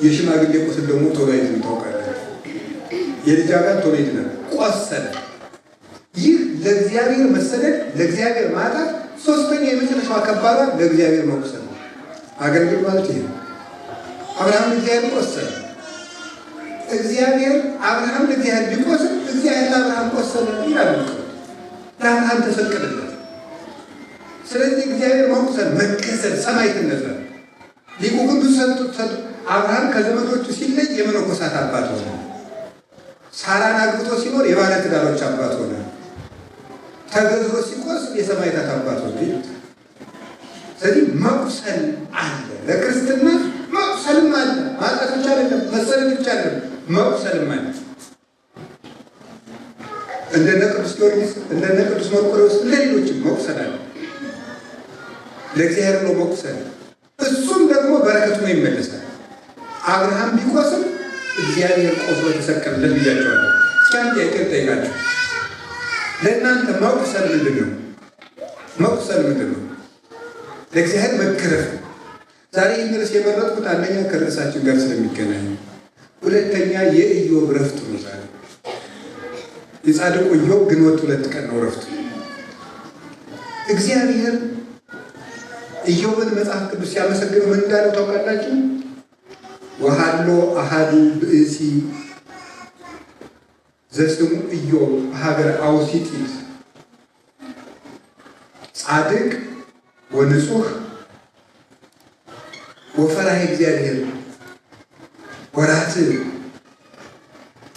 S1: የሽማግሌ ቁስል ደግሞ ቶሎ አይድንም ታውቃለህ። የልጅ አካል ቶሎ ይድናል። ቆሰለ። ይህ ለእግዚአብሔር መሰደድ፣ ለእግዚአብሔር ማጣት፣ ሶስተኛ የመጨረሻው ከባድ ለእግዚአብሔር መቁሰል ነው። አገልግል ማለት ይሄ ነው። አብርሃም ለእግዚአብሔር ቆሰለ። እግዚአብሔር አብርሃም ለእግዚአብሔር ቢቆስል እግዚአብሔር ለአብርሃም ቆሰለ ይላል። ለአብርሃም ተፈቀደለት። ስለዚህ እግዚአብሔር መቁሰል፣ መከሰል ሰማዕትነት ነው። ሊቁ ቅዱስ ሰጡ። አብርሃም ከዘመዶቹ ሲለይ የመነኮሳት አባት ሆነ። ሳራን አግብቶ ሲኖር የባለ ትዳሮች አባት ሆነ። ተገዝሮ ሲቆስ የሰማዕታት አባት ሆነ። ስለዚህ መቁሰል አለ፣ ለክርስትና መቁሰልም አለ። ማጣት ብቻ አይደለም፣ መሰለል ብቻ አይደለም፣ መቁሰልም አለ። እንደነ ቅዱስ ጊዮርጊስ እንደነ ቅዱስ መርቆሬዎስ እንደሌሎችም መቁሰል አለ። ለእግዚአብሔር ብሎ መቁሰል፣ እሱም ደግሞ በረከቱ ነው ይመለሳል። አብርሃም ቢቆስል እግዚአብሔር ቆስሎ የተሰቀለለት ብያቸዋለሁ። እስኪ አንድ ጥያቄ ልጠይቃችሁ። ለእናንተ መቁሰል ምንድን ነው? መቁሰል ምንድን ነው? ለእግዚአብሔር መገረፍ። ዛሬ ይህን ርዕስ የመረጥኩት አንደኛ ከርዕሳችን ጋር ስለሚገናኝ፣ ሁለተኛ የኢዮብ ረፍት ነው። ዛሬ የጻድቁ ኢዮብ ግንቦት 2 ቀን ነው ረፍቱ። እግዚአብሔር ኢዮብን መጽሐፍ ቅዱስ ሲያመሰግነው ምን እንዳለው ታውቃላችሁ? ወሃሎ አሃዱ ብእሲ ዘስሙ ኢዮብ በሀገር አውሲጢት ጻድቅ ወንጹህ ወፈራህ እግዚአብሔር ወራት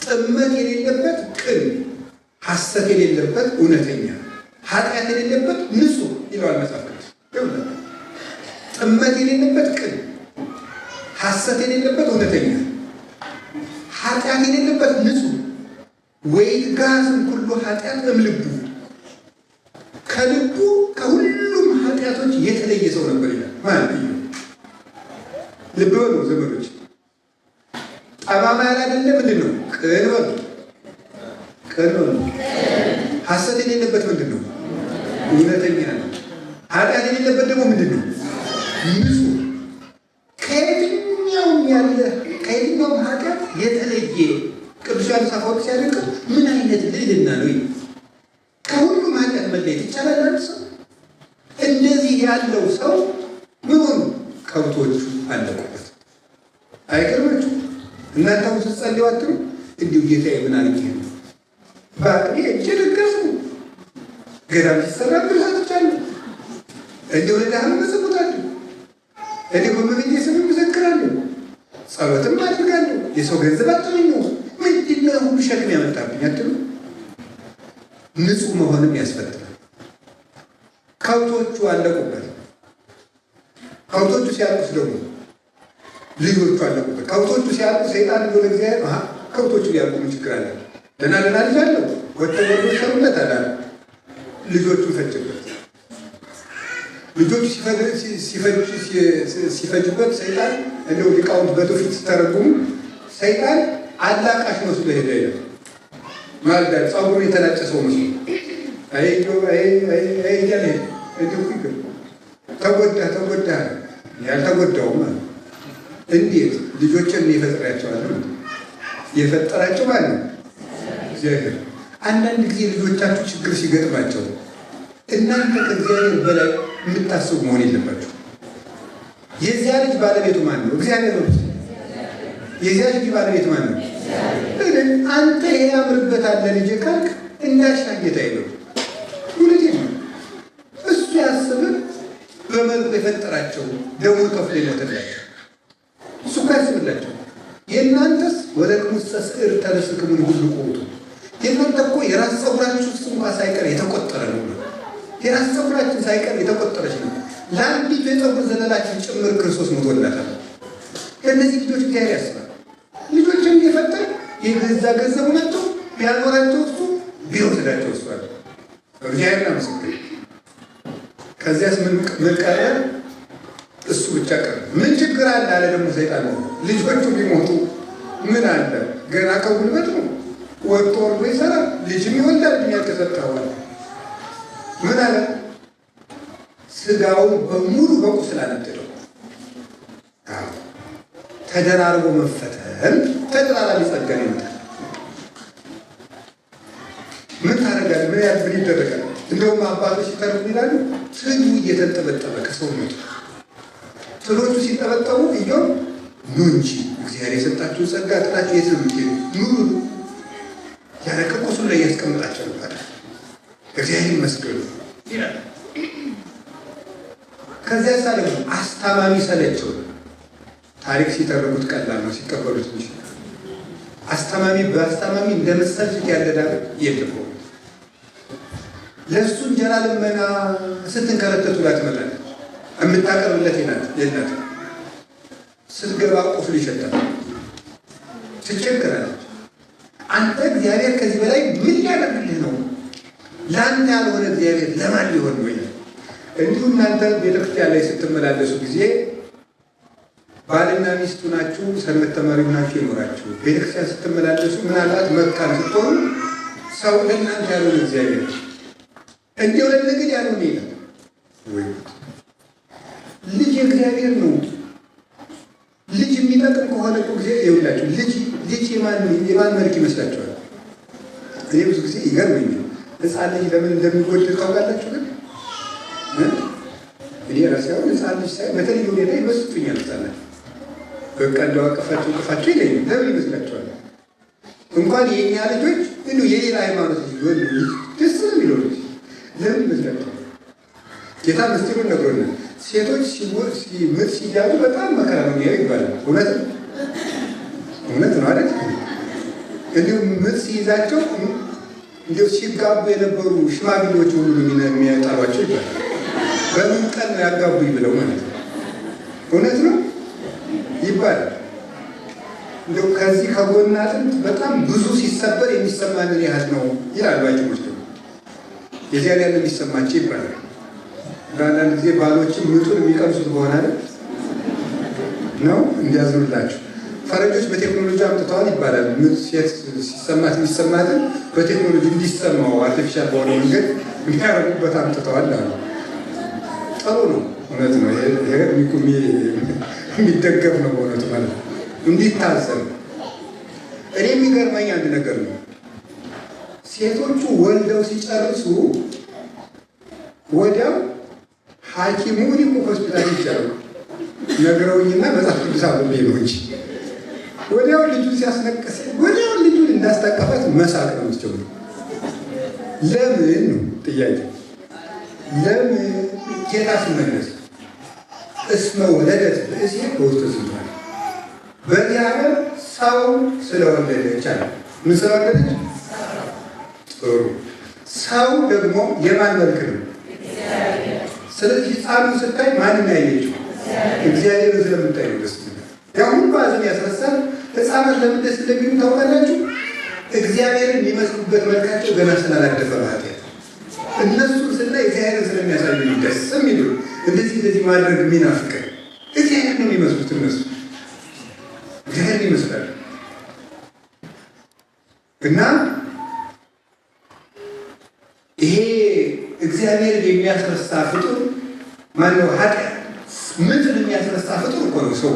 S1: ጥመት የሌለበት ቅን፣ ሐሰት የሌለበት እውነተኛ፣ ኃጢአት የሌለበት ንጹህ ይለዋል መጽሐፍ ቅዱስ። ጥመት የሌለበት ቅን፣ ሐሰት የሌለበት እውነተኛ፣ ኃጢአት የሌለበት ንጹህ ወይትጋዝም ኩሉ ኃጢአት እምልቡ ከልቡ ከሁሉም ኃጢአቶች የተለየ ሰው ነበር ይላል። ማለት ነው። ልብ በሉ ዘመዶች፣ ጠማማ ያላደለ ምንድን ነው? ቅን በሉ፣ ቅን በሉ። ሐሰት የሌለበት ምንድን ነው? እውነተኛ ነው። ኃጢአት የሌለበት ደግሞ ምንድን ነው? ንጹህ። ከየትኛውም ኃጢአት የተለየ ቅዱስ ዮሐንስ አፈወርቅ ሲያደንቅ ምን አይነት ልዕልና ነው! ከሁሉም ኃጢአት መለየት ይቻላል አንድ ሰው? እንደዚህ ያለው ሰው ምን ሆኑ? ከብቶቹ አለቁበት። አይገርማችሁ? እናንተ ውስጥ ጸልዩ አትሉ? እንዲሁ ጌታዬ ምን አድርጌ ነው ባቅኔ እጅ ደገፉ ገዳም ሲሰራ ብርሃቶቻለሁ እንዲሁ ለዳህም መጽቡታለሁ እንዲሁ በመቤት ስም መዘክራለሁ፣ ጸሎትም አድርጋለሁ፣ የሰው ገንዘብ አጥመኘው። ምንድነው ሁሉ ሸክም ያመጣብኝ አትሉ? ንጹህ መሆንም ያስፈልጋል። ከብቶቹ አለቁበት። ከብቶቹ ሲያልቁስ ደግሞ ልጆቹ አለቁበት። ከብቶቹ ሲያልቁ ሰይጣን ብሎ ለእግዚአብሔር ከብቶቹ ሊያልቁ ምን ችግር አለ? ደህና ልጅ አለው ወጥቶ ሰሩለት አላለ። ልጆቹ ፈጭበት። ልጆቹ ሲፈጅበት ሰይጣን እንደው ሊቃውንት በትውፊት ሲተረጉሙ ሰይጣን አላቃሽ መስሎ ሄደ ይላል። ማልዳ ጸጉሩን የተላጨ ሰው መስሎ እያለ ተጎዳ ያልተጎዳውም ማለት እንዴት ልጆችን የፈጠራቸዋል? የፈጠራቸው ማለት ነው እግዚአብሔር። አንዳንድ ጊዜ ልጆቻችሁ ችግር ሲገጥማቸው እናንተ ከእግዚአብሔር በላይ የምታስቡ መሆን የለባችሁ። የዚያ ልጅ ባለቤቱ ማን ነው? እግዚአብሔር ነው። የዚያ ልጅ ባለቤቱ ማን ነው? አንተ ይሄ ያምርበታል ለልጅ ካልክ እንዳሻ ጌታ ይለው ሁለት ነው። እሱ ያስብን በመልኩ የፈጠራቸው ደሙ ከፍሎ ይሞትላቸው እሱ ካስብላቸው። የእናንተስ ወደ ቅሙሰ ስዕር ተነስክሙን ሁሉ ቆውቱ። የእናንተ እኮ የራስ ፀጉራችሁ እንኳ ሳይቀር የተቆጠረ ነው። የራስ ፀጉራችን ሳይቀር የተቆጠረች ነው። ለአንዲቱ የፀጉር ዘለላችን ጭምር ክርስቶስ ሞቶላታል። ለእነዚህ ልጆች እግዚአብሔር ያስባል። ልጆችን የፈጠረ የገዛ ገንዘቡ ናቸው። ቢያኖራቸው እሱ ቢወስዳቸው እሱ አለ። እግዚአብሔር ምስክር። ከዚያስ ምን ቀረ? እሱ ብቻ ቀረ። ምን ችግር አለ አለ ደግሞ ሰይጣን። ልጆቹ ቢሞቱ ምን አለ? ገና ከጉልበት ነው ወጥቶ ወርዶ ይሰራል። ልጅም ይወልዳል። የሚያከሰተዋል ምን አለ? ስጋውን በሙሉ በቁስል አነደደው። ተደራርቦ መፈተን ተደራራቢ ጸጋ ይመጣል። ምን ታደርጋለህ? ምን ያህል ይደረጋል? እንደውም አባቶች ሲተርጉ ይላሉ ትሉ እየተንጠበጠበ ከሰውነቱ ትሎቹ ሲጠበጠቡ ኢዮብ ኑ እንጂ እግዚአብሔር የሰጣችሁ ጸጋ ጥላችሁ የት ነው የምትሄዱ? ኑ ያለቀ ቁስሉ ላይ ያስቀምጣቸው ነበር። እግዚአብሔር ይመስገን ይላል። ከዚያ ሳ ደግሞ አስታማሚ ሰለቸው። ታሪክ ሲተረጉት ቀላል ነው፣ ሲቀበሉት እንጂ አስታማሚ በአስታማሚ እንደመሰልችት ያለዳል የለም። ለእሱ እንጀራ ልመና ስትንከረተቱ ላ ትመጣለች። የምታቀርብለት የላት ስትገባ ቁስሉ ይሸታል፣ ትቸገራለች። አንተ እግዚአብሔር ከዚህ በላይ ምን ሊያደርግልህ ነው? ለአንተ ያልሆነ እግዚአብሔር ለማን ሊሆን ነው? እንዲሁ እናንተ ቤተክርስቲያን ላይ ስትመላለሱ ጊዜ ባልና ሚስቱ ናችሁ፣ ሰንበት ተማሪው ናችሁ የኖራችሁ ቤተክርስቲያን ስትመላለሱ ምናልባት መካን ስትሆኑ ሰው ለእናንተ ያልሆነ እግዚአብሔር እንዲሁ ለነገድ ያልሆነ ይላል ወይ? ልጅ እግዚአብሔር ነው። ልጅ የሚጠቅም ከሆነ ጊዜ ይውላችሁ ልጅ የማን መልክ ይመስላችኋል? እኔ ብዙ ጊዜ ይገርመኛል። ሕፃን ልጅ ለምን እንደሚወደድ ታውቃላችሁ? ግን እኔ ራሴ አሁን ሕፃን ልጅ ሳይ በተለይ ሁኔታ ይመስጡኛል። ሕፃናት በቃ እንደው አቅፋቸው ይለኛል። ለምን ይመስላችኋል? እንኳን የእኛ ልጆች እንዲሁ የሌላ ሃይማኖት ልጅ ደስ የሚለው ልጅ ለምን ይመስላችኋል? ጌታ ምስጢሩን ነግሮናል። ሴቶች ምጥ ሲያዙ በጣም መከራ ነው የሚያዩ ይባላል። እውነት ነው አይደል? እንዲሁም ምጥ ሲይዛቸው እንዲሁ ሲጋቡ የነበሩ ሽማግሌዎች ሁሉ የሚያጠሯቸው ይባላል። በምን ቀን ነው ያጋቡኝ ብለው ማለት ነው። እውነት ነው ይባላል። እንዲሁ ከዚህ ከጎን አጥንት በጣም ብዙ ሲሰበር የሚሰማንን ያህል ነው ይላሉ ሐኪሞች። ደግሞ የዚያን ያለ የሚሰማቸው ይባላል። በአንዳንድ ጊዜ ባሎችም ምጡን የሚቀምሱት በሆነ ነው እንዲያዝኑላችሁ። ፈረንጆች በቴክኖሎጂ አምጥተዋል ይባላል። ምጥ ሴት ሲሰማት የሚሰማትን በቴክኖሎጂ እንዲሰማው አርቲፊሻል በሆነ መንገድ የሚያረጉበት አምጥተዋል አሉ። ጥሩ ነው፣ እውነት ነው። የሚደገፍ ነው በእውነቱ ማለት ነው። እንዲታዘብ እኔ የሚገርመኝ አንድ ነገር ነው። ሴቶቹ ወልደው ሲጨርሱ ወዲያው ሐኪሙ እኮ ሆስፒታል ይቻላል ነግረውኝና መጽሐፍ ቅዱስ አብሬ ነው እንጂ ወዲያው ልጁን ሲያስነቀስ ወዲያው ልጁን እንዳስታቀፋት መሳቅ ነው የምትጀምረው። ለምን ነው ጥያቄ? ለምን ጌታ ሲመለስ እስመ ወለደት ብእሴ በውስተ ዝንቷል በእግዚአብሔር ሰው ስለወለደች አለ። ምን ስለወለደች? ጥሩ ሰው ደግሞ የማን መልክ ነው? ስለዚህ ሕፃኑ ስታይ ማንን ያየችው? እግዚአብሔር ስለምታይ ነው ደስ ይላል። ያሁን ባዝን ያስረሳል። ሕፃናት ለምን ደስ እንደሚሉ ታውቃላችሁ? እግዚአብሔርን የሚመስሉበት መልካቸው ገና ስላላደፈ ማለት ነው። እነሱን ስናይ እግዚአብሔርን ስለሚያሳዩ ደስ የሚሉ እንደዚህ ማድረግ የሚናፍቅ እግዚአብሔር ነው የሚመስሉት። እነሱ እግዚአብሔርን ይመስላሉ እና ይሄ እግዚአብሔር የሚያስረሳ ፍጡር ማነው? ኃጢአት ምንትን የሚያስረሳ ፍጡር እኮ ነው ሰው።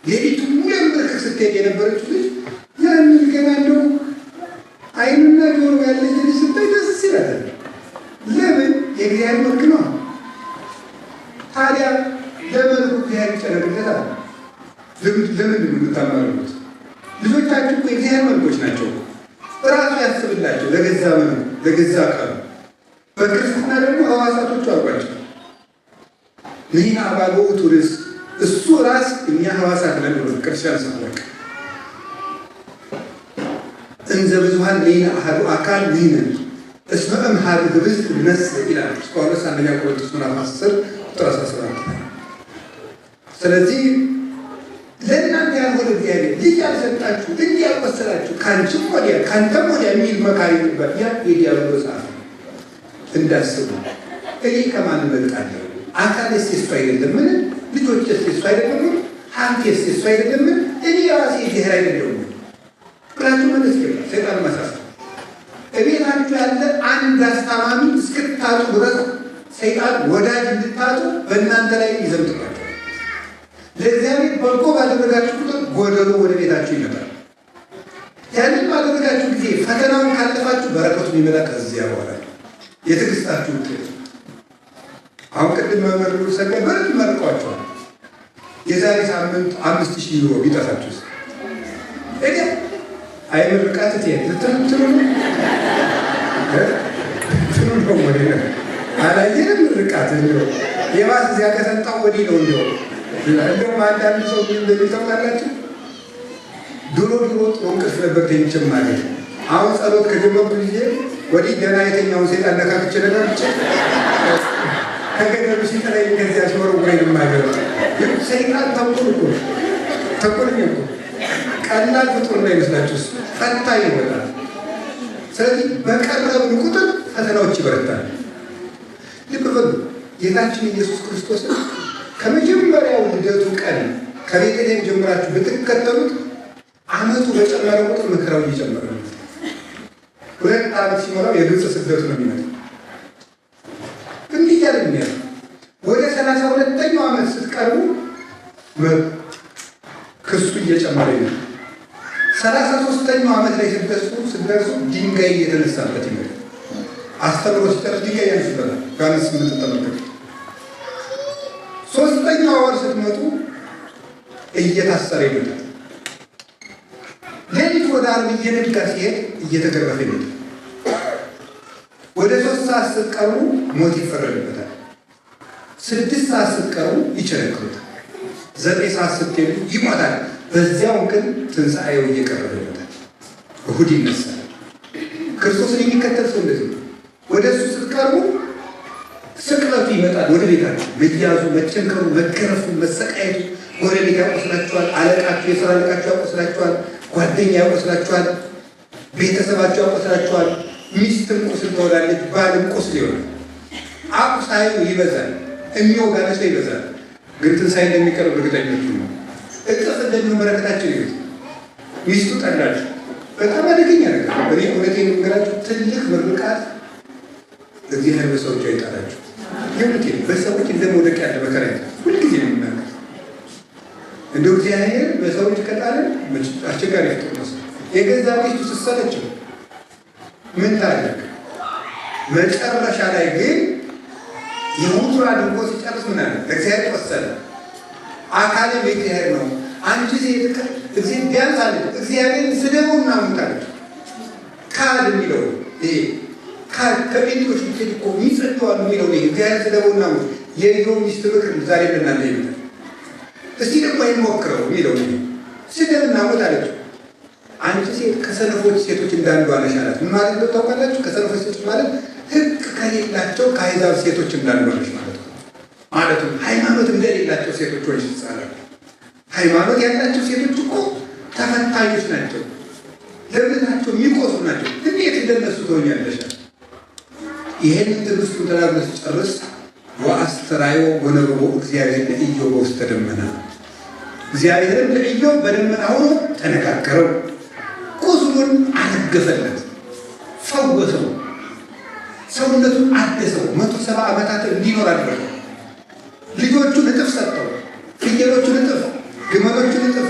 S1: ሌሊቱ ሙሉ በርከክ ስትሄድ የነበረችው ልጅ ያንን ገና እንደው ዓይንና ጆሮ ያለች ልጅ ስታይ ደስ ይላል። ለምን? የእግዚአብሔር መልክ ነው። ታዲያ ለመልኩ እግዚአብሔር ይጨነቅለታል። ለምንድን ነው የምታማሩት? ልጆቻችሁ እኮ የእግዚአብሔር መልኮች ናቸው። እራሱ ያስብላቸው ለገዛ መልኩ ለገዛ ቃሉ። በክርስትና ደግሞ ሕዋሳቶቹ አልቋቸው ይህን አባል ውእቱ ርእስ፣ እሱ ራስ እኛ ሕዋሳት ነን ብሎ ክርስቲያን ሰበክ እንዘ ብዙኃን ንሕነ አሐዱ አካል ንሕነ እስመ እምኀበ ኅብስት ንነሥእ ይላል ጳውሎስ አንደኛ ቆሮንቶስ ምዕራፍ 10 ቁጥር 17። ስለዚህ ለእናንተ ያልሆነ እግዚአብሔር ልጅ ያልሰጣችሁ እንዲህ ያልመሰላችሁ ከአንቺም ወዲያ ከአንተም ወዲያ የሚል መካሪ ነበር። ያ የዲያብሎስ አፍ እንዳስቡ እኔ ከማን እበልጣለሁ? አካሌስ የእሱ አይደለምን? ልጆቼስ የእሱ አይደለምን? ሀብቴስ የእሱ አይደለምን? እኔ ራሴ እግዚአብሔር አይደለሁም ብላችሁ መለስ ይገባል። ሰይጣን መሳት እቤታችሁ ያለ አንድ አስታማሚ እስክታጡ ድረስ ሰይጣን ወዳጅ እንድታጡ በእናንተ ላይ ይዘምትባል። ለእግዚአብሔር በጎ ባደረጋችሁ ቁጥር ጎደሎ ወደ ቤታችሁ ይመጣል። ያንን ባደረጋችሁ ጊዜ ፈተናውን ካለፋችሁ በረከቱ የሚመጣ ከዚያ በኋላ የትዕግስታችሁ ውጤት። አሁን ቅድም መምህር ሰገድ በደንብ መርቀዋቸዋል። የዛሬ ሳምንት 5000 ዩሮ ቢጠፋችሁ እኔ አይምርቃት ትሄድ ልትሉ ነው ወደ አላየንም ርቃት የባስ እዚያ ከሰጣው ወዲህ ነው እንደውም አንዳንድ ሰው እንደሚታወቃላችሁ ድሮ ጥሩ እንቅልፍ ነበር ተኝቼም ማለት አሁን ጸሎት ከጀመርኩ ጊዜ ወዲህ ገና የተኛውን ሰይጣን ነካክቼ ከገደሉ ሲጠላይ ከዚያ ሲወረውረኝ የማገር ሰይጣን ተንኮለኛ እኮ ቀላል ፍጡር ነው ይመስላችሁ፣ ፈታኝ ይሆናል። ስለዚህ በቀረብን ቁጥር ፈተናዎች ይበረታል። ልብ በሉ ጌታችን ኢየሱስ ክርስቶስን ከመጀመሪያው ልደቱ ቀን ከቤተልሔም ጀምራችሁ ብትከተሉት ዓመቱ በጨመረ ቁጥር መከራው እየጨመረ ነው። 2 ዓመት ሲሞላው የግብፅ ስደቱ ነው የሚመጣው። እንዲህ ያለ የሚያል ወደ 32ኛው ዓመት ስትቀርቡ ክሱ እየጨመረ ነው። 33ኛው ዓመት ላይ ስትደርሱ ድንጋይ እየተነሳበት ይመጣል። አስተምሮ ሲጨርስ ድንጋይ ያንስበታል። ዮሐንስ 8 ተመልከቱ። 3ኛው ወር ስትመጡ እየታሰረ ይመጣል። ሌሊት ወደ ዓርብ እየነጋ ሲሄድ እየተገረፈ ይመጣል። ወደ 3 ሰዓት ስትቀርቡ ሞት ይፈረድበታል። 6 ሰዓት ስትቀርቡ ይቸነክሩታል። 9 ሰዓት ስትሄዱ ይሞታል። በዚያው ግን ትንሣኤው እየቀረበ ይመጣል። እሁድ ይነሳል። ክርስቶስን የሚከተል ሰው እንደዚህ ነው። ወደ እሱ ስትቀርቡ ስቅለቱ ይመጣል። ወደ ቤታችሁ መያዙ፣ መቸንከሩ፣ መገረፉ፣ መሰቃየቱ ጎረቤት ያቆስላችኋል። አለቃችሁ፣ የሥራ አለቃችሁ ያቆስላችኋል። ጓደኛ ያቆስላችኋል። ቤተሰባችሁ ያቆስላችኋል። ሚስትም ቁስል ትሆናለች፣ ባልም ቁስል ይሆናል። አቁሳዩ ይበዛል፣ የሚወጋ ሰው ይበዛል። ግን ትንሣኤ እንደሚቀርብ እርግጠኞች ነው። እጥፍ እንደሚሆን በረከታችን ይሁን። ሚስቱ ጠላችሁ፣ በጣም አደገኛ ነገር። እኔ እውነቴን የምነግራችሁ ትልቅ ምርቃት እግዚአብሔር በሰዎች አይጣላችሁ። የእውነቴን በሰዎች እንደመውደቅ ያለ መከራ ሁልጊዜ ነው የምናገር። እንደው እግዚአብሔር በሰዎች ከጣለን አስቸጋሪ ፍጡር ነው። የገዛ ሚስቱ ስትሰለችው ምን ታደርግ? መጨረሻ ላይ ግን የሁሉ አድርጎ ሲጨርስ ምን አለ? እግዚአብሔር ወሰነ። አካልም የእግዚአብሔር ነው። አንቺ ሴት ቢያንስ አለ እግዚአብሔርን ስደቡና ሙታለች። ካድ የሚለው ይሄ ከጴንጤዎች ብትሄድ እኮ ይጸልዋል የሚለው እግዚአብሔር ስደቡና ሙት። የኢዮብ ሚስት ምክር ዛሬ ለእናንተ ይመጣል። እስቲ ደግሞ ይሞክረው የሚለው ስደብና ሙት አለችው። አንቺ ሴት ከሰነፎች ሴቶች እንዳንዷ ነሽ አላት። ምን ማለት ነው ታውቃላችሁ? ከሰነፎች ሴቶች ማለት ሕግ ከሌላቸው ከአሕዛብ ሴቶች እንዳንዷ ነሽ ማለት ነው። ማለትም ሃይማኖት እንደሌላቸው ሴቶች ሆነሽ ትጻላል። ሃይማኖት ያላቸው ሴቶች እኮ ተፈታኞች ናቸው፣ ለእምነታቸው የሚቆሱ ናቸው። እንዴት እንደነሱ ትሆኛለሽ? ይሄንን ትዕግስቱን ተናግሮ ሲጨርስ ወአስተርአዮ ወነበቦ እግዚአብሔር ለኢዮብ በውስተ ደመና፣ እግዚአብሔርም ለኢዮብ በደመና ሆኖ ተነጋገረው፣ ቁስሉን አነገፈለት፣ ፈወሰው፣ ሰውነቱን አደሰው፣ 170 ዓመታት እንዲኖር አደረገው። ልጆቹን እጥፍ ሰጠው፣ ፍየሎቹን እጥፍ፣ ግመሎቹን እጥፍ፣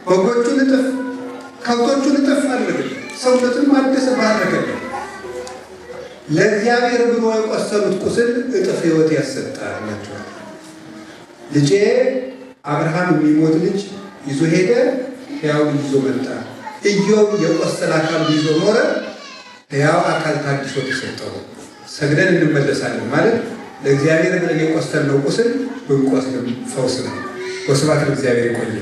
S1: በጎቹን እጥፍ፣ ከብቶቹን እጥፍ አደረገ። ሰውነቱን ማደሰ፣ ባረከለት። ለእግዚአብሔር ብሎ የቆሰሉት ቁስል እጥፍ ሕይወት ያሰጣላቸዋል። ልጄ አብርሃም የሚሞት ልጅ ይዞ ሄደ፣ ሕያው ልጅ ይዞ መጣ። ኢዮብ የቆሰለ አካል ይዞ ኖረ፣ ሕያው አካል ታድሶ ተሰጠው። ሰግደን እንመለሳለን ማለት ለእግዚአብሔር ብለን የቆሰልነው ቁስል ብንቆስልም ፈውስ ነው። ወስብሐት ለእግዚአብሔር። ይቆያል።